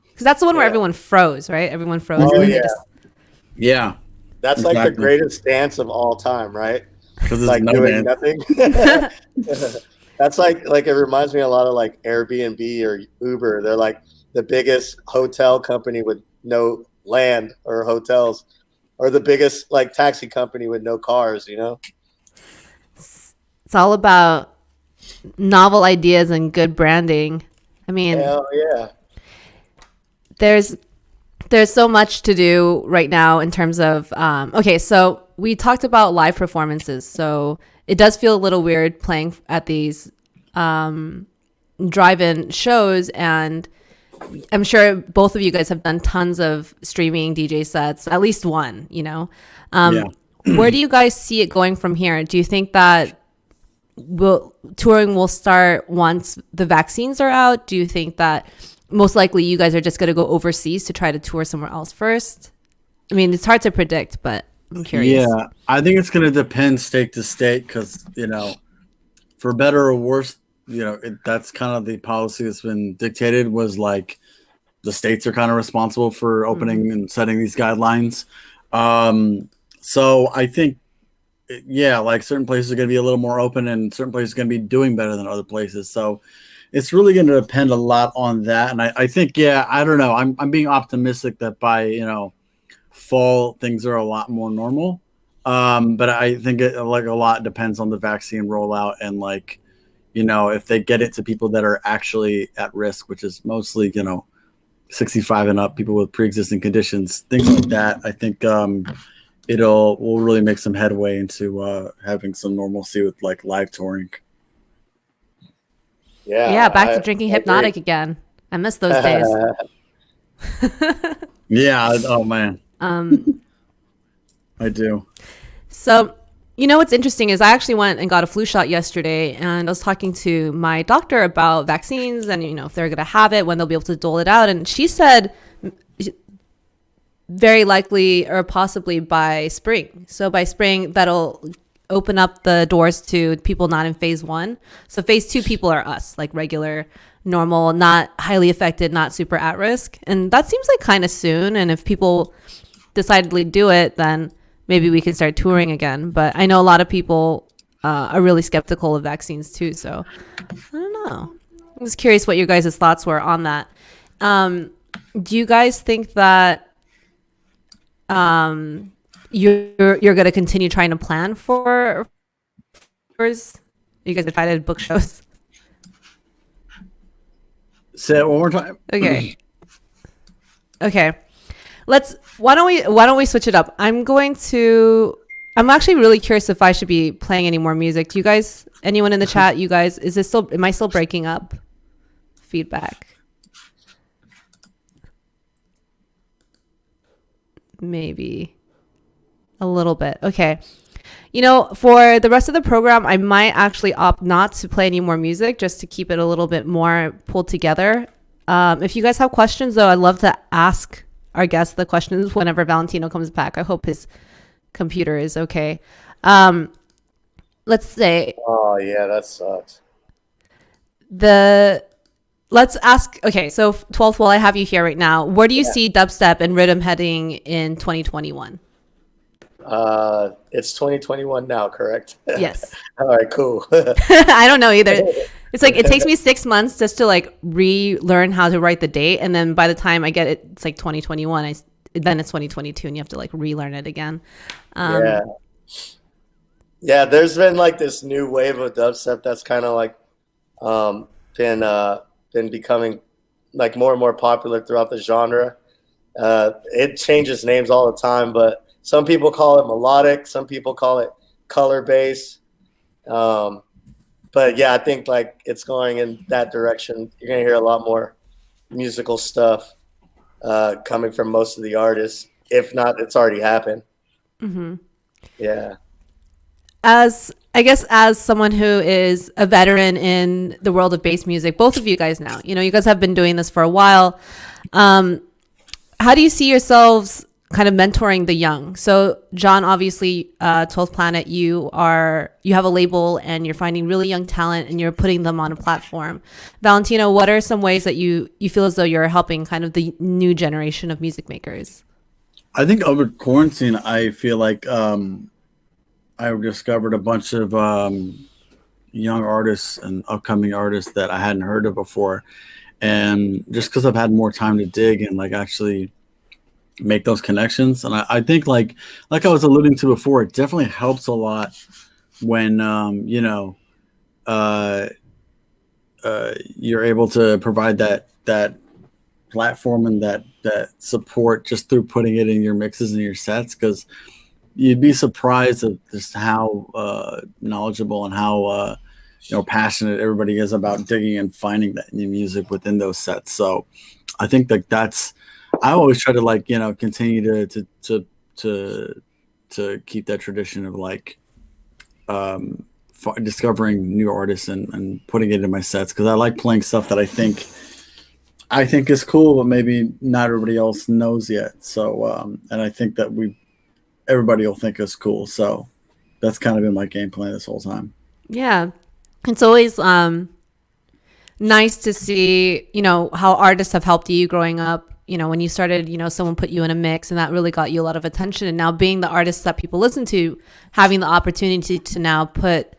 Because that's the one where everyone froze, right? Everyone froze. Oh, yeah. Yeah. That's exactly. The greatest dance of all time, right? Because it's doing nothing. That's it reminds me a lot of Airbnb or Uber. They're the biggest hotel company with no land or hotels, or the biggest taxi company with no cars. It's all about novel ideas and good branding. I mean, hell yeah. There's so much to do right now in terms of so we talked about live performances. So it does feel a little weird playing at these drive-in shows, and I'm sure both of you guys have done tons of streaming DJ sets, at least one, where do you guys see it going from here? Do you think that touring will start once the vaccines are out? Do you think that most likely you guys are just going to go overseas to try to tour somewhere else first? I mean, it's hard to predict, but I'm curious. Yeah, I think it's going to depend state to state because, for better or worse, that's kind of the policy that's been dictated was like the states are kind of responsible for opening and setting these guidelines. So I think, like certain places are going to be a little more open and certain places are going to be doing better than other places. So it's really going to depend a lot on that. And I think, I don't know. I'm being optimistic that by, fall things are a lot more normal. But I think a lot depends on the vaccine rollout and like, if they get it to people that are actually at risk, which is mostly, 65 and up, people with pre-existing conditions, things like that. I think will really make some headway into having some normalcy with like live touring. Yeah, back to drinking Hypnotic again. I miss those days. Yeah. Oh man. I do. So, what's interesting is I actually went and got a flu shot yesterday, and I was talking to my doctor about vaccines and, if they're going to have it, when they'll be able to dole it out. And she said very likely or possibly by spring. So by spring, that'll open up the doors to people not in phase 1. So phase 2 people are us, like regular, normal, not highly affected, not super at risk. And that seems like kind of soon. And if people decidedly do it, then maybe we can start touring again. But I know a lot of people are really skeptical of vaccines too. So I don't know. I was curious what your guys' thoughts were on that. Do you guys think that you're going to continue trying to plan for tours? You guys are trying to book shows? Say it one more time. Okay. Why don't we switch it up? I'm actually really curious if I should be playing any more music. Do you guys, anyone in the chat, am I still breaking up? Feedback. Maybe a little bit. Okay. For the rest of the program, I might actually opt not to play any more music just to keep it a little bit more pulled together. If you guys have questions, though, I'd love to ask our guests the questions whenever Valentino comes back. I hope his computer is okay. Let's say. Oh, yeah, that sucks. Let's ask. Okay, so 12th, while I have you here right now, where do you see dubstep and rhythm heading in 2021? It's 2021 now, correct? Yes. All right, cool. I don't know either. It's like it takes me 6 months just to like relearn how to write the date, and then by the time I get it, it's like 2021. Then it's 2022, and you have to like relearn it again. Yeah. There's been like this new wave of dubstep that's kind of like been becoming like more and more popular throughout the genre. It changes names all the time, but some people call it melodic, some people call it color bass. But yeah, I think like it's going in that direction. You're gonna hear a lot more musical stuff coming from most of the artists. If not, it's already happened. Mm-hmm. Yeah. As someone who is a veteran in the world of bass music, both of you guys now, you guys have been doing this for a while. How do you see yourselves kind of mentoring the young? So John, obviously, 12th Planet, you have a label and you're finding really young talent and you're putting them on a platform. Valentino, what are some ways that you feel as though you're helping kind of the new generation of music makers? I think over quarantine, I feel like I discovered a bunch of young artists and upcoming artists that I hadn't heard of before. And just because I've had more time to dig and like actually make those connections. And I think like I was alluding to before, it definitely helps a lot when, you're able to provide that platform and that support just through putting it in your mixes and your sets. Cause you'd be surprised at just how knowledgeable and how, passionate everybody is about digging and finding that new music within those sets. So I think that I always try to continue to to keep that tradition of like discovering new artists and putting it in my sets, because I like playing stuff that I think is cool, but maybe not everybody else knows yet. So and I think that everybody will think is cool. So that's kind of been my game plan this whole time. Yeah. It's always nice to see, how artists have helped you growing up. When you started, someone put you in a mix and that really got you a lot of attention. And now being the artist that people listen to, having the opportunity to now put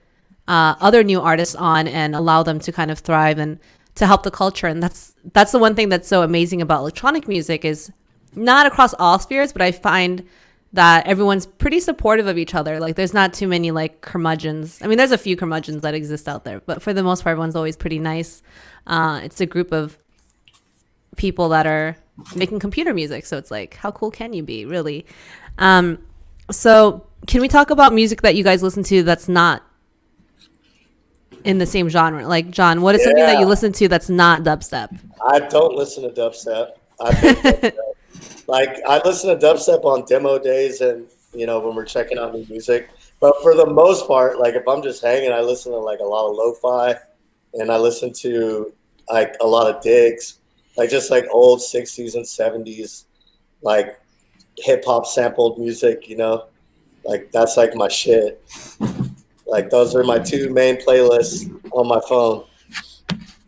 other new artists on and allow them to kind of thrive and to help the culture. And that's the one thing that's so amazing about electronic music, is not across all spheres, but I find that everyone's pretty supportive of each other. Like there's not too many like curmudgeons. I mean, there's a few curmudgeons that exist out there, but for the most part, everyone's always pretty nice. It's a group of people that are making computer music. So it's like, how cool can you be, really? So can we talk about music that you guys listen to that's not in the same genre? Like, John, what is something that you listen to that's not dubstep? I don't listen to dubstep. I think dubstep. Like, I listen to dubstep on demo days and, when we're checking out new music. But for the most part, like, if I'm just hanging, I listen to, like, a lot of lo-fi. And I listen to, like, a lot of digs. Like, just, like, old 60s and 70s, like, hip-hop sampled music, Like, that's, like, my shit. Like, those are my two main playlists on my phone.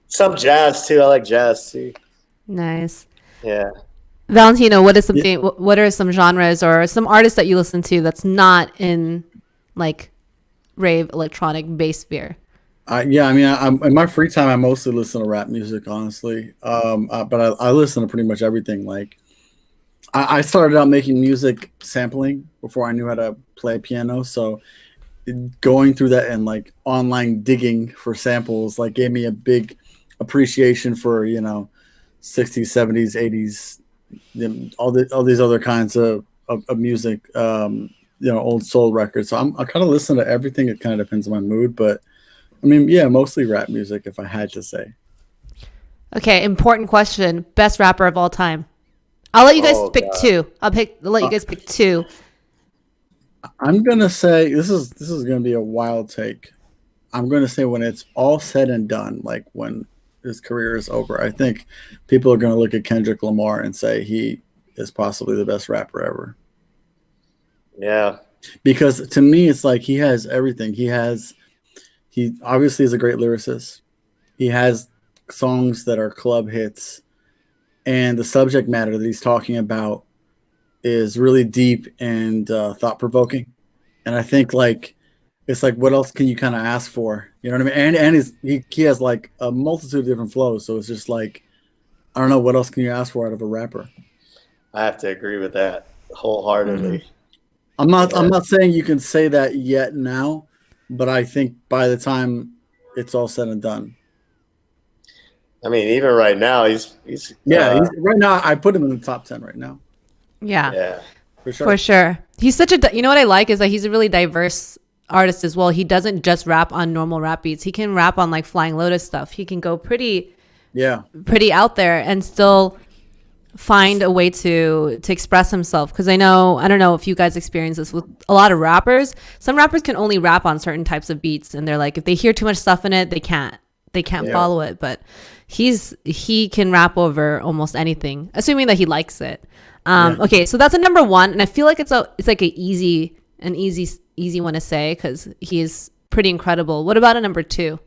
Some jazz, too. I like jazz, too. Nice. Yeah. Valentino, what is something? What are some genres or some artists that you listen to that's not in like rave electronic bass sphere? Yeah, I mean, in my free time, I mostly listen to rap music, honestly. But I listen to pretty much everything. Like, I started out making music sampling before I knew how to play piano. So going through that and like online digging for samples like gave me a big appreciation for 60s, 70s, 80s. All these other kinds of music, old soul records. So I kind of listen to everything. It kind of depends on my mood, but I mean, yeah, mostly rap music if I had to say. Okay, important question. Best rapper of all time. I'll let you guys pick two. I'll let you guys pick two. I'm gonna say this is gonna be a wild take. I'm gonna say when it's all said and done, like when his career is over, I think people are going to look at Kendrick Lamar and say he is possibly the best rapper ever. Yeah. Because to me, it's like he has everything. He obviously is a great lyricist. He has songs that are club hits, and the subject matter that he's talking about is really deep and thought-provoking. And I think it's like, what else can you kind of ask for? You know what I mean? And he has like a multitude of different flows. So it's just like, I don't know, what else can you ask for out of a rapper? I have to agree with that wholeheartedly. Mm-hmm. I'm not saying you can say that yet now, but I think by the time it's all said and done. I mean, even right now, he's right now I put him in the top 10 right now. Yeah. For sure. He's such a, what I like is that he's a really diverse artist as well. He doesn't just rap on normal rap beats. He can rap on like Flying Lotus stuff. He can go pretty out there and still find a way to express himself. Because I don't know if you guys experience this with a lot of rappers. Some rappers can only rap on certain types of beats, and they're like, if they hear too much stuff in it, they can't follow it. But he can rap over almost anything, assuming that he likes it. Okay, so that's a number one, and I feel like it's like an easy one to say because he's pretty incredible. What about a number two?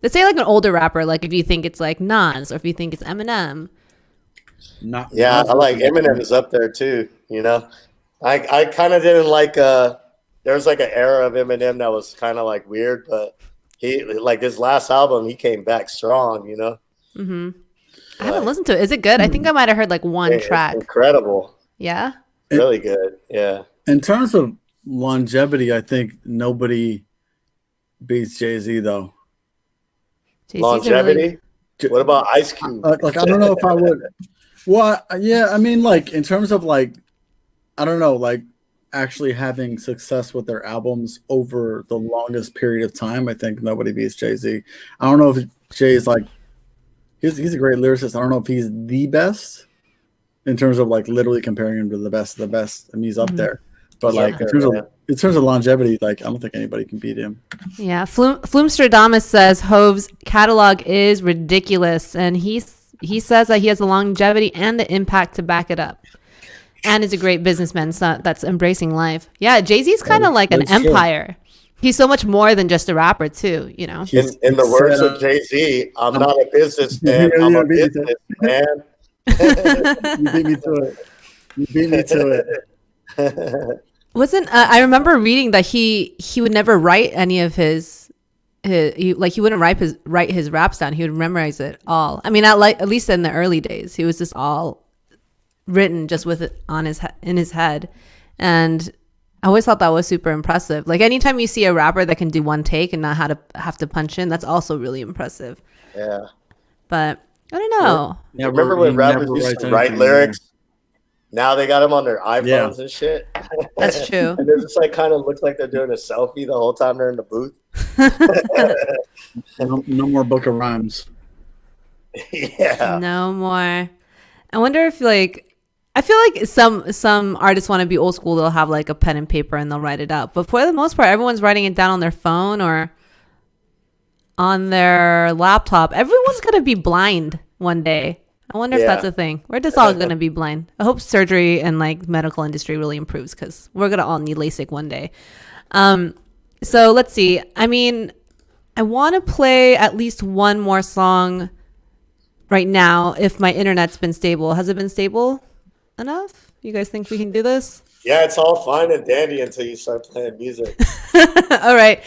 Let's say like an older rapper, like if you think it's like Nas or if you think it's Eminem. I like Eminem is up there too. I kind of didn't like. There was like an era of Eminem that was kind of like weird, but he like his last album, he came back strong. Mm-hmm. I haven't listened to it. Is it good? I think I might have heard like one track. Incredible. Yeah. Really good. Yeah. In terms of longevity, I think nobody beats Jay-Z though. Longevity? What about Ice Cube? I don't know if I would. Well, yeah, I mean, like in terms of like, I don't know, like actually having success with their albums over the longest period of time, I think nobody beats Jay-Z. I don't know if Jay's like, he's a great lyricist. I don't know if he's the best in terms of like literally comparing him to the best of the best. I mean, he's up there. But like Yeah. in terms of longevity, like I don't think anybody can beat him. Yeah, Flumstradamus says Hove's catalog is ridiculous, and he says that he has the longevity and the impact to back it up, and is a great businessman that's embracing life. Yeah, Jay-Z's kind of like an empire. He's so much more than just a rapper too, you know. In the words of Jay-Z, I'm not a businessman, I'm a businessman. You beat me to it. You beat me to it. I remember reading that he would never write any of his he wouldn't write his raps down. He would memorize it all. I mean, at least in the early days, he was just all written just with it in his head. And I always thought that was super impressive. Like anytime you see a rapper that can do one take and not have to punch in, that's also really impressive. Yeah. But I don't know. Yeah, remember when rappers used to write lyrics? Now they got them on their iPhones and shit. That's true. And it just like kind of looks like they're doing a selfie the whole time they're in the booth. No more book of rhymes. Yeah. No more. I wonder if I feel like some artists want to be old school. They'll have like a pen and paper and they'll write it out. But for the most part, everyone's writing it down on their phone or on their laptop. Everyone's going to be blind one day. I wonder if that's a thing. We're just all going to be blind. I hope surgery and like medical industry really improves because we're going to all need LASIK one day. So let's see. I mean, I want to play at least one more song right now if my internet's been stable. Has it been stable enough? You guys think we can do this? Yeah, it's all fine and dandy until you start playing music. All right.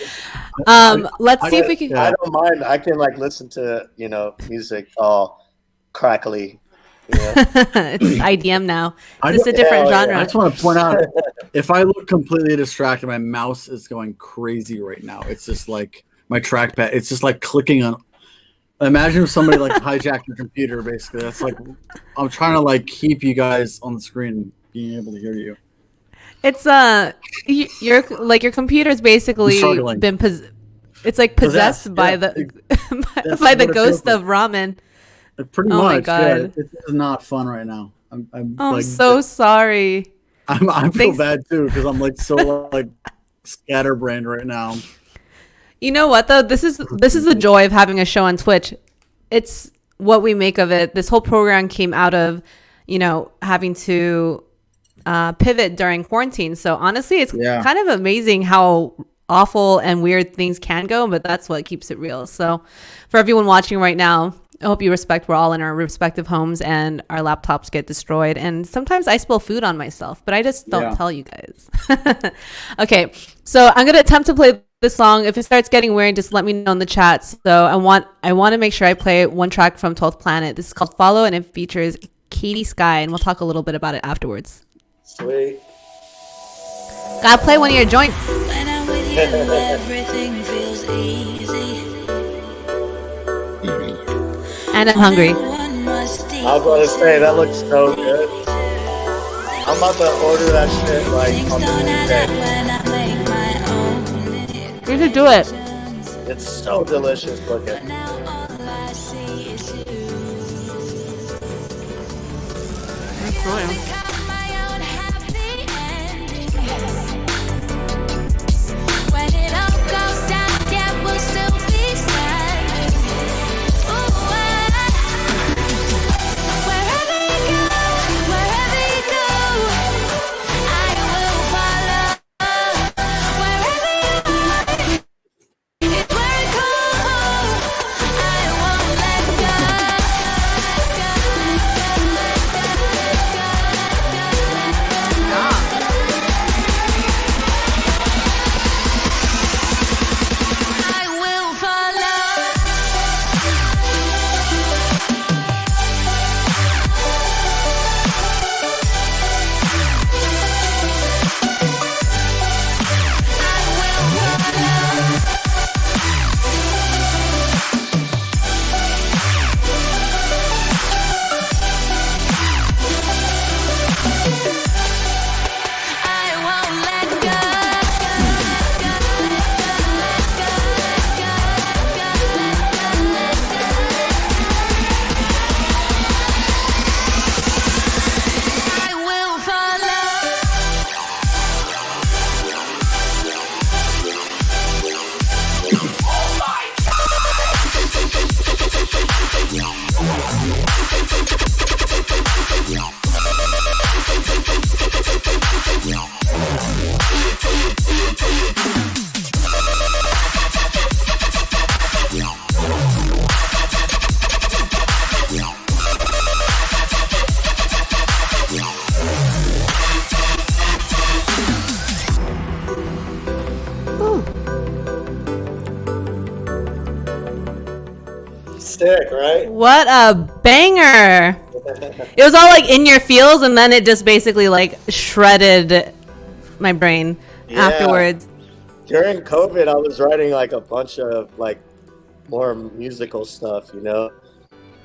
Let's see if we can. I don't mind. I can like listen to, music all crackly. It's IDM now. It's a different genre. I just want to point out, if I look completely distracted, my mouse is going crazy right now. It's just like my trackpad. It's just like clicking on. Imagine if somebody like hijacked your computer. Basically, that's like I'm trying to like keep you guys on the screen, being able to hear you. It's your computer's basically been it's like possessed by the by the ghost of ramen. Pretty much. My God. Yeah, this is not fun right now. I'm like, so sorry. I feel bad too because I'm like so like scatterbrained right now. You know what though? This is the joy of having a show on Twitch. It's what we make of it. This whole program came out of, having to pivot during quarantine. So honestly, it's kind of amazing how awful and weird things can go, but that's what keeps it real. So for everyone watching right now, I hope you respect we're all in our respective homes and our laptops get destroyed. And sometimes I spill food on myself, but I just don't tell you guys. Okay, so I'm going to attempt to play this song. If it starts getting weird, just let me know in the chat. So I want to make sure I play one track from 12th Planet. This is called Follow, and it features Katie Sky, and we'll talk a little bit about it afterwards. Sweet. Gotta play one of your joints. When I'm with you, everything feels easy. And I'm hungry. I was going to say, that looks so good. I'm about to order that shit like on the weekend. You should do it. It's so delicious looking. sick, right? What a banger! It was all like in your feels, and then it just basically like shredded my brain afterwards. During COVID, I was writing like a bunch of like more musical stuff, you know,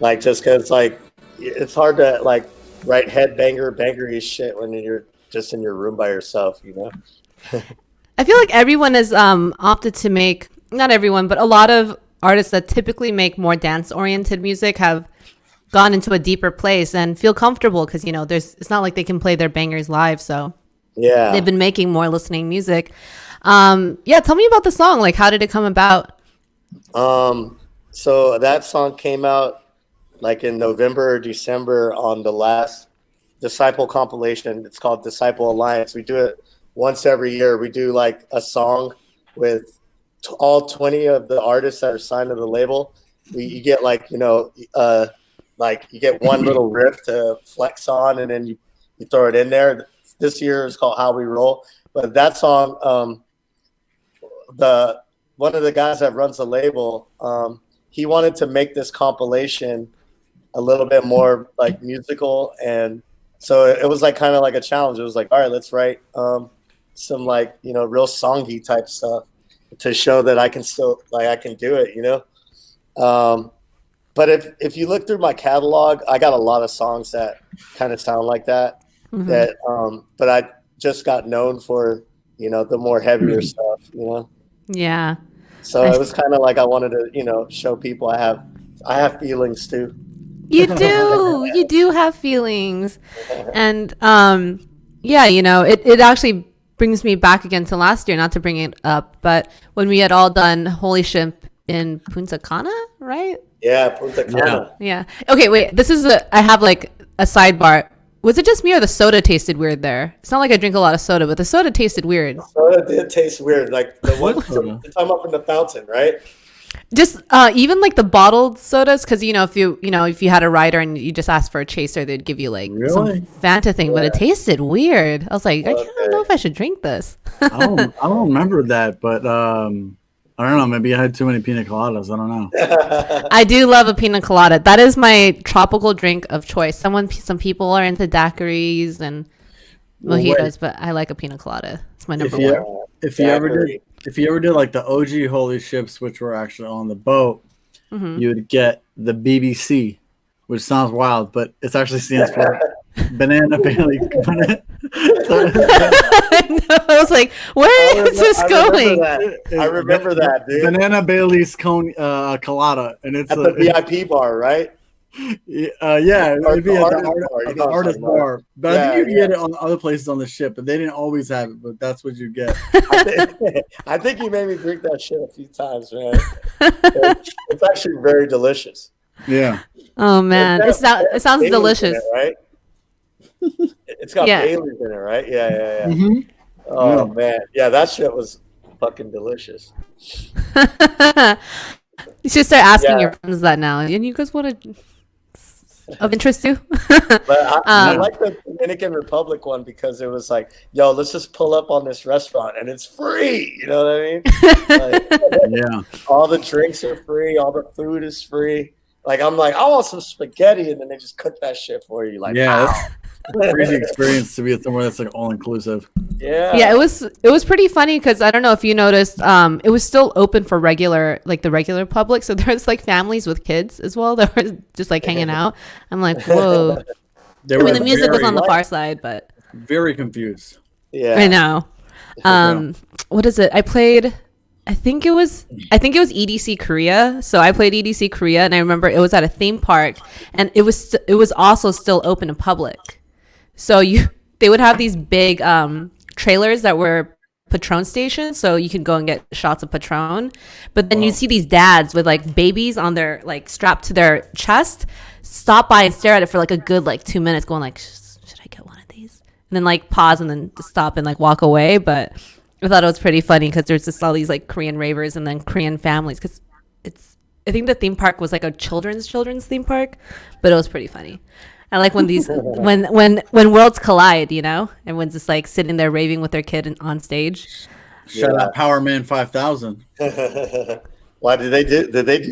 like just because like it's hard to like write bangery shit when you're just in your room by yourself, you know. I feel like everyone has opted to make, not everyone, but a lot of artists that typically make more dance oriented music have gone into a deeper place and feel comfortable because, you know, it's not like they can play their bangers live. So yeah, they've been making more listening music. Tell me about the song. Like, how did it come about? So that song came out like in November or December on the last Disciple compilation. It's called Disciple Alliance. We do it once every year. We do like a song with all 20 of the artists that are signed to the label. You get like, you know, like you get one little riff to flex on, and then you throw it in there. This year is called How We Roll. But that song, one of the guys that runs the label, he wanted to make this compilation a little bit more like musical, and so it was like kind of like a challenge. It was like, all right, let's write some like, you know, real songy type stuff to show that I can still I can do it, you know. But if you look through my catalog, I got a lot of songs that kind of sound like that. Mm-hmm. That but I just got known for, you know, the more heavier stuff, you know. Yeah. So it was kind of like I wanted to, you know, show people I have feelings too. You do have feelings. And you know, it actually brings me back again to last year, not to bring it up, but when we had all done Holy Shrimp in Punta Cana, right? Yeah, Punta Cana. Yeah. Okay, wait. I have like a sidebar. Was it just me or the soda tasted weird there? It's not like I drink a lot of soda, but the soda tasted weird. The soda did taste weird. Like the one time up in the fountain, right? Just even like the bottled sodas, because you know if you had a rider and you just asked for a chaser, they'd give you like some Fanta thing, but it tasted weird. I was like, I don't know if I should drink this. I don't remember that, but I don't know. Maybe I had too many pina coladas. I don't know. I do love a pina colada. That is my tropical drink of choice. Some people are into daiquiris and mojitos, but I like a pina colada. It's my number one. If you ever did like the OG holy ships, which were actually on the boat, you would get the BBC, which sounds wild, but it actually stands for Banana Bailey. I was like, where is this going? I remember that, dude. Banana Bailey's colada, and it's at the VIP bar, right? It'd be at the artist bar. But I think you get it on other places on the ship, but they didn't always have it. But that's what you get. I think you made me drink that shit a few times, man. It's actually very delicious. Yeah. Oh man, it sounds delicious, right? It's got Baileys in it, right? Yeah. Mm-hmm. Oh man, yeah, that shit was fucking delicious. You should start asking your friends that now. And you guys want to of interest too? But I like the Dominican Republic one because it was like, yo, let's just pull up on this restaurant and it's free. You know what I mean? All the drinks are free. All the food is free. Like, I'm like, I want some spaghetti, and then they just cook that shit for you. Like, wow. Crazy experience to be at somewhere that's like all inclusive. Yeah, it was pretty funny because I don't know if you noticed, it was still open for the regular public. So there's like families with kids as well that were just like hanging out. I'm like, whoa. The music was on the far side, but very confused. Yeah, I know. What is it? I think it was EDC Korea. So I played EDC Korea, and I remember it was at a theme park, and it was also still open to public. So they would have these big trailers that were Patron stations, so you could go and get shots of Patron. But then you see these dads with like babies on their like strapped to their chest, stop by and stare at it for like a good like 2 minutes, going like, should I get one of these? And then like pause and then stop and like walk away. But I thought it was pretty funny because there's just all these like Korean ravers and then Korean families, because I think the theme park was like a children's theme park, but it was pretty funny. I like when these when worlds collide, you know, everyone's just like sitting there raving with their kid on stage. Shout out Power Man 5000. Why did they do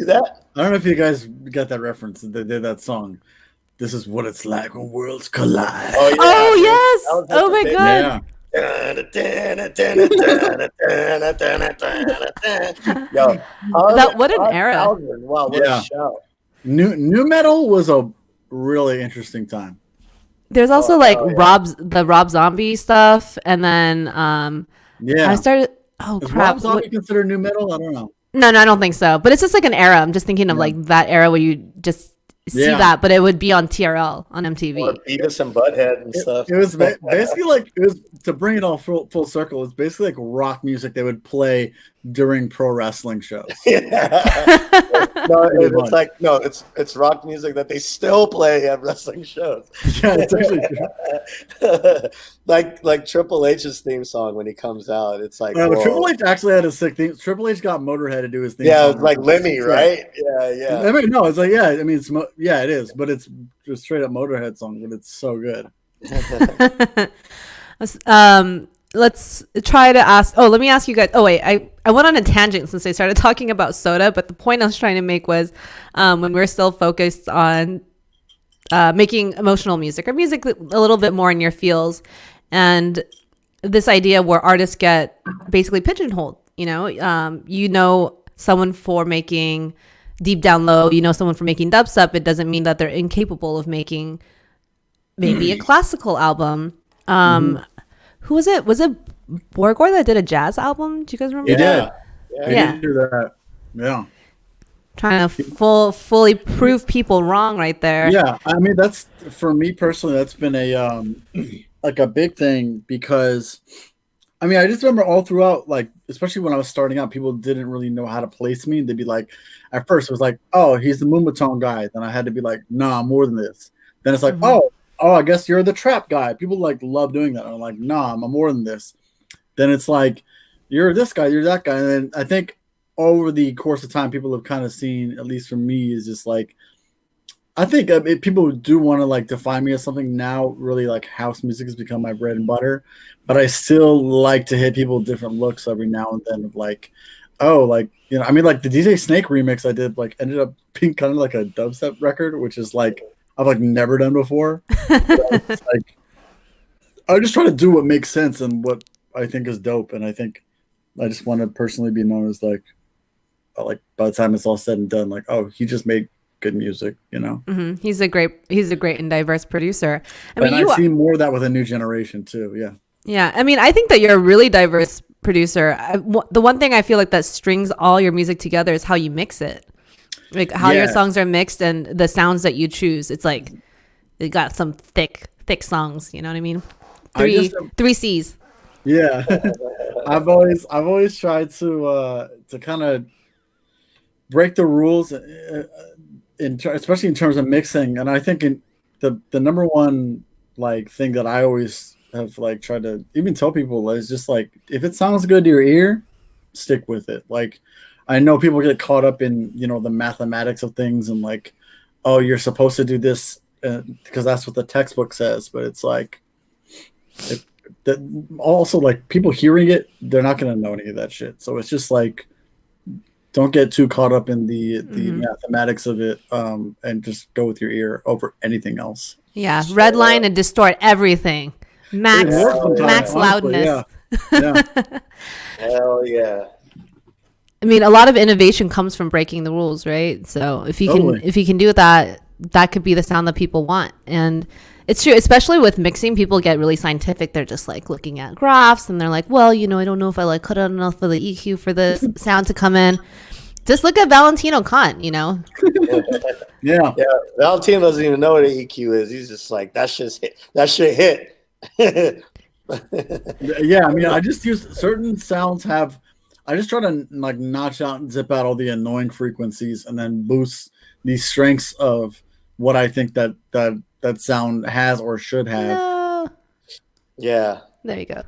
that? I don't know if you guys got that reference. They did that song. This is what it's like when worlds collide. Oh, yeah, Oh yes! Oh my god! Yo, What an era! Wow, what a show! New metal was a really interesting time. There's also the Rob Zombie stuff, and then I started. Oh Is crap! Rob Zombie considered new metal? I don't know. No, I don't think so. But it's just like an era. I'm just thinking of like that era where you just see that, but it would be on TRL on MTV. Or Beavis and Butthead and stuff. It was basically like, it was, to bring it all full circle, it's basically like rock music they would play during pro wrestling shows. It's rock music that they still play at wrestling shows. Yeah, it's actually like Triple H's theme song when he comes out. It's like Triple H actually had a sick theme. Triple H got Motorhead to do his theme. Yeah, it's like Lemmy, right? Yeah. I mean, no, it's like I mean, it is, but it's just straight up Motorhead song, but it's so good. Let's try to ask. Oh, let me ask you guys. Oh wait, I went on a tangent since I started talking about soda, but the point I was trying to make was when we're still focused on making emotional music or music a little bit more in your feels, and this idea where artists get basically pigeonholed. You know someone for making deep down low, someone for making dubstep. It doesn't mean that they're incapable of making maybe a classical album. Who was it? Was it Borgore that did a jazz album? Do you guys remember that? Yeah. He did that. Yeah. Trying to fully prove people wrong right there. Yeah, I mean, that's, for me personally, that's been a like a big thing, because I mean, I just remember all throughout, like, especially when I was starting out, people didn't really know how to place me. They'd be like, at first it was like, oh, he's the Moombahton guy. Then I had to be like, nah, I'm more than this. Then it's like, oh, I guess you're the trap guy. People like love doing that. I'm like, nah, I'm more than this. Then it's like, you're this guy, you're that guy. And then I think over the course of time, people have kind of seen, at least for me, is just like, I think people do want to like define me as something now. Really, like, house music has become my bread and butter, but I still like to hit people with different looks every now and then. Of like, oh, like, I mean, like the DJ Snake remix I did, like, ended up being kind of like a dubstep record, which is like, I've like never done before. It's like, I just try to do what makes sense and what I think is dope, and I think I just want to personally be known as like by the time it's all said and done, like, oh, he just made good music, He's a great and diverse producer. I see more of that with a new generation too. Yeah, I mean, I think that you're a really diverse producer. The one thing I feel like that strings all your music together is how you mix it. Like how your songs are mixed and the sounds that you choose. It's like they got some thick songs. You know what I mean? Three C's. Yeah, I've always tried to kind of break the rules, especially in terms of mixing. And I think the number one like thing that I always have like tried to even tell people is just like, if it sounds good to your ear, stick with it. Like, I know people get caught up in, the mathematics of things and like, oh, you're supposed to do this because that's what the textbook says. But it's like, also like people hearing it, they're not going to know any of that shit. So it's just like, don't get too caught up in the mathematics of it, and just go with your ear over anything else. Yeah, redline and distort everything. Max loudness. Yeah. Hell yeah. I mean, a lot of innovation comes from breaking the rules, right? So if you can do that, that could be the sound that people want. And it's true, especially with mixing, people get really scientific. They're just like looking at graphs and they're like, well, I don't know if I like cut out enough of the EQ for this sound to come in. Just look at Valentino Khan, Yeah. Valentino doesn't even know what an EQ is. He's just like, that shit hit. Yeah, I mean, I just use certain sounds I just try to like notch out and zip out all the annoying frequencies and then boost the strengths of what I think that sound has or should have. No. Yeah. There you go.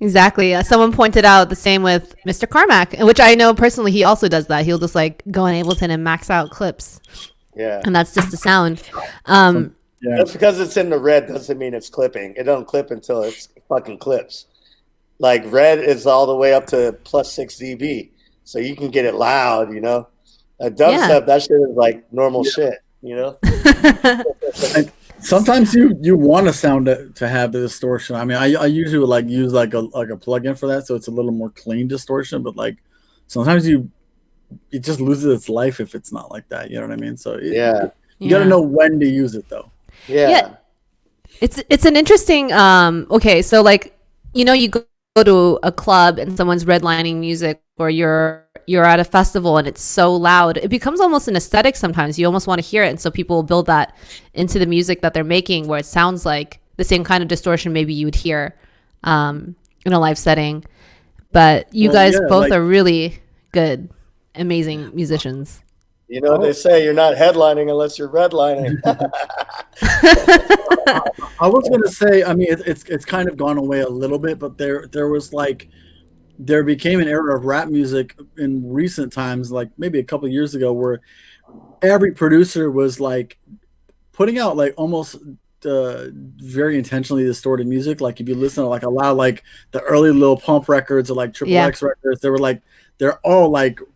Exactly. Someone pointed out the same with Mr. Carmack, which I know personally he also does that. He'll just like go on Ableton and max out clips. Yeah. And that's just the sound. Just because it's in the red doesn't mean it's clipping. It don't clip until it's fucking clips. Like red is all the way up to plus 6 dB. So you can get it loud, A dubstep, that shit is like normal shit, you know? And sometimes you want a sound to have the distortion. I mean, I usually would like use like a plug-in for that, so it's a little more clean distortion. But like sometimes it just loses its life if it's not like that. You know what I mean? So you got to know when to use it, though. Yeah. It's an interesting. Okay, so like you go to a club and someone's redlining music, or you're at a festival and it's so loud, it becomes almost an aesthetic sometimes. You almost want to hear it, and so people will build that into the music that they're making, where it sounds like the same kind of distortion maybe you would hear in a live setting. But you guys both are really good, amazing musicians. You know, they say you're not headlining unless you're redlining. I was gonna say, I mean, it's kind of gone away a little bit, but there was like, there became an era of rap music in recent times, like maybe a couple of years ago, where every producer was like putting out like almost very intentionally distorted music. Like if you listen to like a lot of like the early Lil Pump records or like Triple X records, they were like they're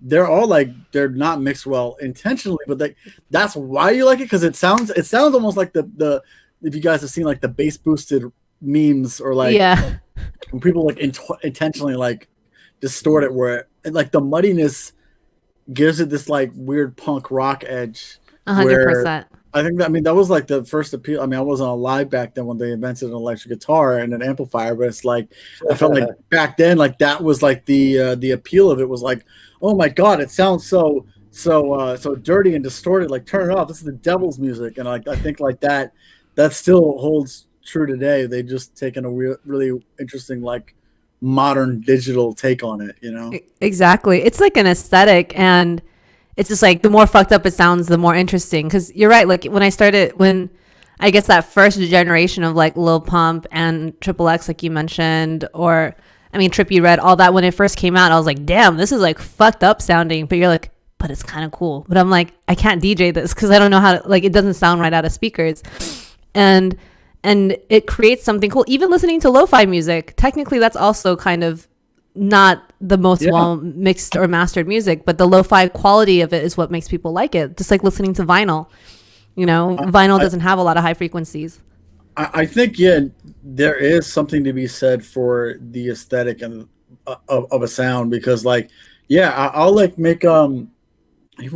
they're not mixed well intentionally, but that's why you like it, because it sounds almost like the if you guys have seen like the bass boosted memes, or like when people like intentionally like distort it, where like the muddiness gives it this like weird punk rock edge. 100%. I think that was like the first appeal. I mean, I wasn't alive back then when they invented an electric guitar and an amplifier, but it's like I felt like back then, like that was like the appeal of it was like, oh my god, it sounds so dirty and distorted. Like turn it off. This is the devil's music, and like I think like that still holds true today. They've just taken a really interesting like modern digital take on it. You know, exactly. It's like an aesthetic, and it's just like the more fucked up it sounds, the more interesting. Because you're right. Like when I guess that first generation of like Lil Pump and Triple X, like you mentioned, or I mean Trippie Redd, all that, when it first came out, I was like, damn, this is like fucked up sounding. But you're like, but it's kind of cool. But I'm like, I can't DJ this because I don't know how to, like, it doesn't sound right out of speakers. And it creates something cool. Even listening to lo-fi music, technically that's also kind of not the most well mixed or mastered music, but the lo-fi quality of it is what makes people like it. Just like listening to vinyl, vinyl doesn't have a lot of high frequencies. I think there is something to be said for the aesthetic and of a sound, because like I'll like make even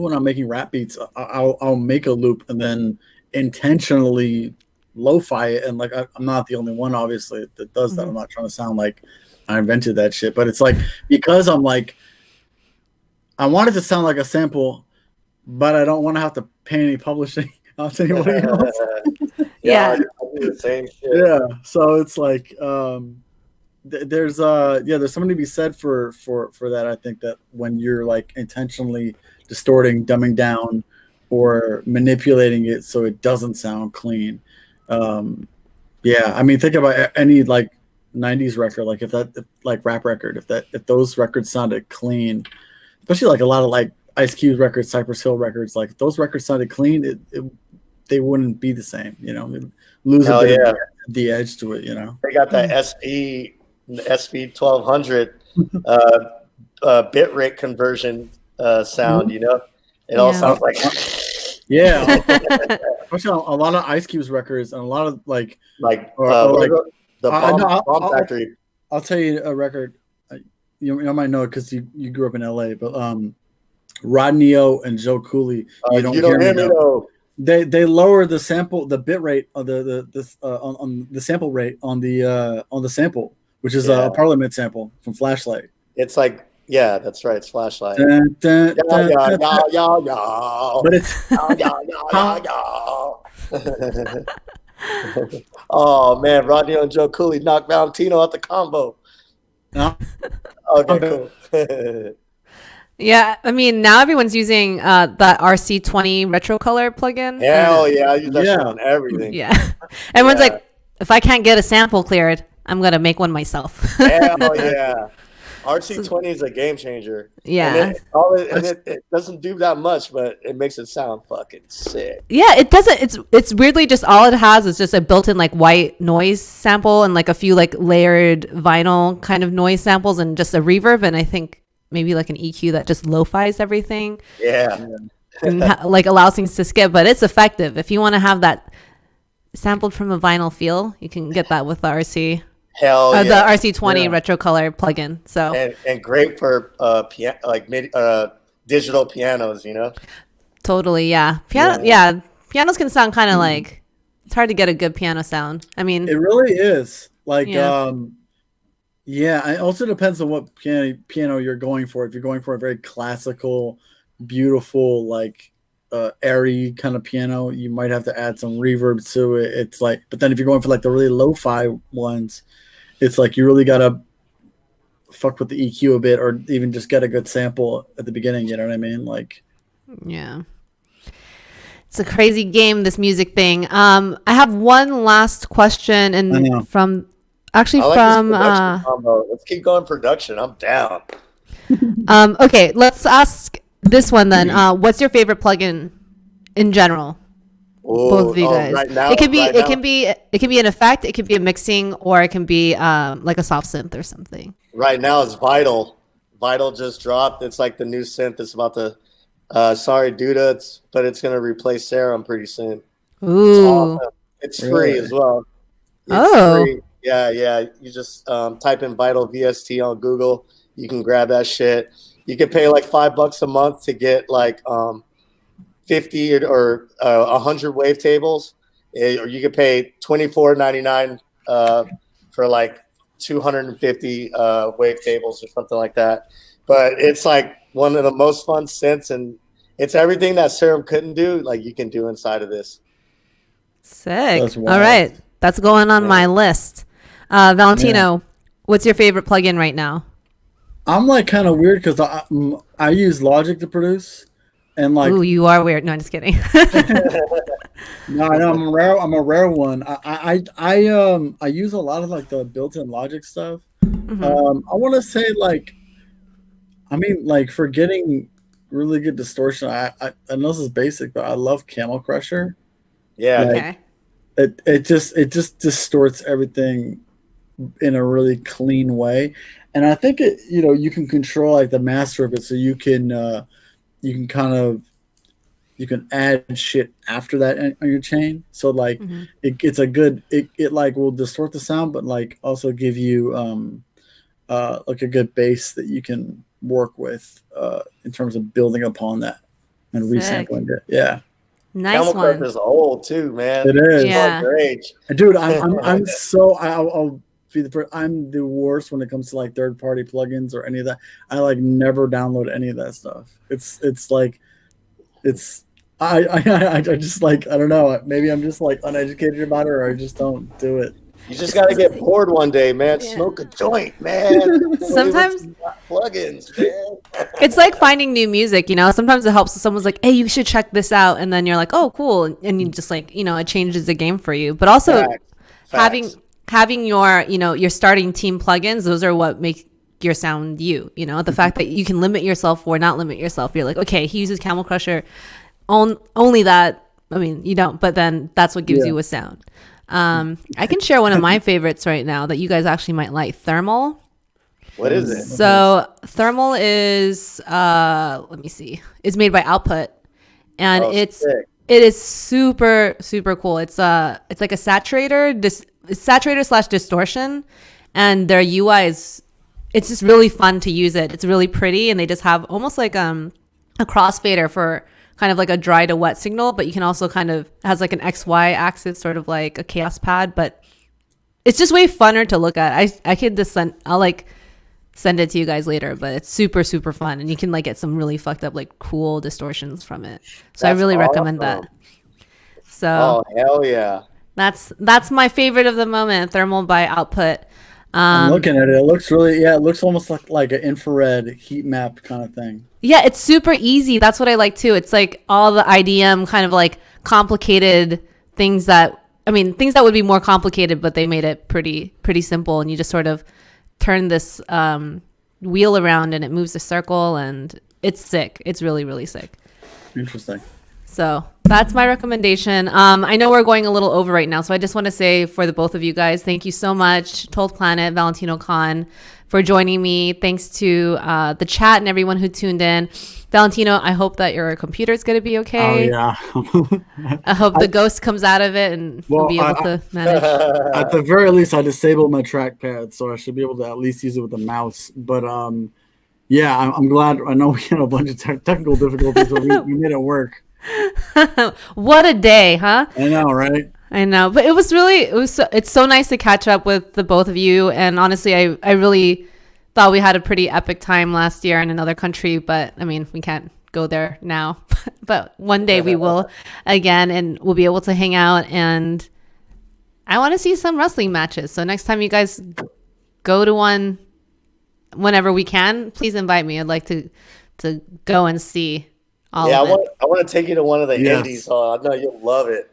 when I'm making rap beats, I'll make a loop and then intentionally lo-fi it, and like I'm not the only one obviously that does that. I'm not trying to sound like I invented that shit, but it's like, because I'm like, I want it to sound like a sample, but I don't want to have to pay any publishing out to anybody else. I do the same shit. Yeah, so it's like there's something to be said for that. I think that when you're like intentionally distorting, dumbing down, or manipulating it so it doesn't sound clean. I mean, think about any like 90s record, like if rap record, if those records sounded clean, especially like a lot of like Ice Cube records, Cypress Hill records, like if those records sounded clean, they wouldn't be the same, it'd lose a bit of the edge to it. They got that SP 1200 bit rate conversion sound. It all sounds like especially a lot of Ice Cube's records and a lot of like the Bomb Factory. I'll tell you a record. You might know it because you grew up in LA, but Rodney O and Joe Cooley. You don't hear me though. They lower the sample, the bit rate of on the sample rate on the sample, which is a Parliament sample from Flashlight. It's like that's right. It's Flashlight. But it's oh man, Rodney and Joe Cooley knocked Valentino out the combo. No. Okay, cool. Yeah, I mean now everyone's using that RC20 retro color plugin. Hell yeah, I use that shit on everything. Yeah, everyone's like, if I can't get a sample cleared, I'm gonna make one myself. Hell yeah. RC20 is a game changer. Yeah. And it doesn't do that much, but it makes it sound fucking sick. Yeah, it doesn't. It's weirdly just all it has is just a built-in like white noise sample and like a few like layered vinyl kind of noise samples and just a reverb. And I think maybe like an EQ that just lo-fi's everything. Yeah. And like allows things to skip, but it's effective. If you want to have that sampled from a vinyl feel, you can get that with the RC. Hell yeah. The RC20 retro color plugin. So and great for digital pianos, you know. Totally, yeah. Pianos can sound kind of like, it's hard to get a good piano sound. I mean, it really is. Like, Yeah. it also depends on what piano you're going for. If you're going for a very classical, beautiful, like airy kind of piano, you might have to add some reverb to it. It's like, but then if you're going for like the really lo-fi ones, it's like you really gotta fuck with the EQ a bit, or even just get a good sample at the beginning. You know what I mean? Like, yeah. It's a crazy game, this music thing. I have one last question, and from Let's keep going production. I'm down. Okay, let's ask this one then. What's your favorite plugin in general? Both of you guys. Right now, it can be an effect, it can be a mixing, or it can be like a soft synth or something. Right now it's Vital. Vital just dropped. It's like the new synth. It's about to sorry Duda, but it's gonna replace Serum pretty soon. Ooh. It's awesome. It's free as well. It's free. Yeah. You just type in Vital VST on Google. You can grab that shit. You can pay like $5 a month to get like 50 or 100 wavetables, or you could pay $24.99 for like 250 wavetables or something like that. But it's like one of the most fun synths, and it's everything that Serum couldn't do, like you can do inside of this. Sick. All right, that's going on my list. Valentino, what's your favorite plugin right now? I'm like kind of weird because I use Logic to produce, and like, ooh, you are weird. No, I'm just kidding. No, I know I'm a rare one. I use a lot of like the built-in Logic stuff. Mm-hmm. I want to say like, I mean, like for getting really good distortion, I know this is basic, but I love Camel Crusher. Yeah. Okay. It just distorts everything in a really clean way, and I think you can control like the master of it, so you can add shit after that on your chain. So like it's a good it like will distort the sound, but like also give you like a good bass that you can work with in terms of building upon that and resampling it. Yeah. Nice Camel one. Crusher is old too, man. It is. Yeah. Your age. Dude, I'm so I'll be I'm the worst when it comes to like third party plugins or any of that. I like never download any of that stuff. It's like I just like, I don't know, maybe I'm just like uneducated about it, or I just don't do it. You just got to get bored one day, man. Yeah. Smoke a joint, man. Sometimes plugins, man. it's like finding new music, sometimes it helps if someone's like, hey, you should check this out, and then you're like, oh, cool, and you just like, it changes the game for you. But also Facts. having your your starting team plugins, those are what make your sound the fact that you can limit yourself or not limit yourself. You're like, okay, he uses Camel Crusher, only that. I mean, you don't, but then that's what gives you a sound. I can share one of my favorites right now that you guys actually might like, Thermal. What is it? So Thermal is let me see, it's made by Output, and it is super super cool. It's like a saturator / distortion, and their UI it's just really fun to use it. It's really pretty, and they just have almost like a crossfader for kind of like a dry to wet signal, but you can also kind of has like an XY axis, sort of like a chaos pad, but it's just way funner to look at. I could just I'll like send it to you guys later, but it's super super fun, and you can like get some really fucked up like cool distortions from it. So I really recommend that. So hell yeah, that's my favorite of the moment, Thermal by Output. I'm looking at it. It looks really, it looks almost like an infrared heat map kind of thing. Yeah, it's super easy. That's what I like too. It's like all the IDM kind of like complicated things that would be more complicated, but they made it pretty simple. And you just sort of turn this wheel around and it moves a circle, and it's sick. It's really, really sick. Interesting. So that's my recommendation. I know we're going a little over right now, so I just want to say for the both of you guys, thank you so much, 12th Planet, Valentino Khan, for joining me. Thanks to the chat and everyone who tuned in. Valentino, I hope that your computer is going to be okay. Oh, yeah. I hope the ghost comes out of it and we'll be able to manage. At the very least, I disabled my trackpad, so I should be able to at least use it with a mouse. But yeah, I'm glad. I know we had a bunch of technical difficulties, but we made it work. What a day, huh? I know, right? I know, but it's so nice to catch up with the both of you. And honestly, I really thought we had a pretty epic time last year in another country, but I mean, we can't go there now. But one day we will again, and we'll be able to hang out. And I want to see some wrestling matches. So next time you guys go to one, whenever we can, please invite me. I'd like to go and see all of it. I want to take you to one of the indies. I know you'll love it.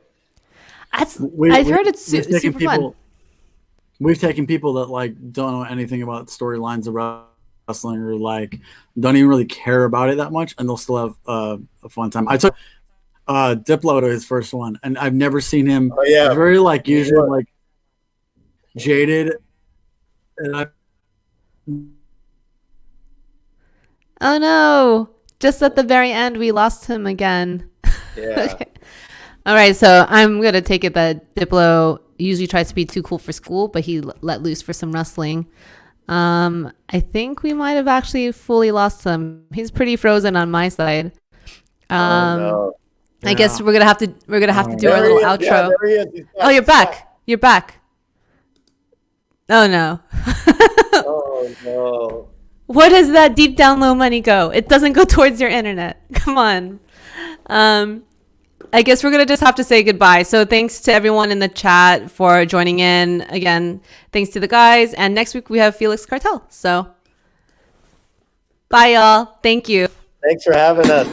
I heard it's super fun. We've taken people that like don't know anything about storylines of wrestling or like don't even really care about it that much, and they'll still have a fun time. I took Diplo to his first one, and I've never seen him. Oh, yeah. Very like usually like jaded, and oh no! Just at the very end, we lost him again. Yeah. Okay. All right, so I'm gonna take it that Diplo usually tries to be too cool for school, but he let loose for some wrestling. I think we might have actually fully lost him. He's pretty frozen on my side. No. I guess we're gonna have to do our little outro. Yeah, there he is. Oh, you're back. You're back. Oh no. Oh no. Where does that deep down low money go? It doesn't go towards your internet. Come on. I guess we're going to just have to say goodbye. So thanks to everyone in the chat for joining in. Again, thanks to the guys. And next week we have Felix Cartel. So bye, y'all. Thank you. Thanks for having us.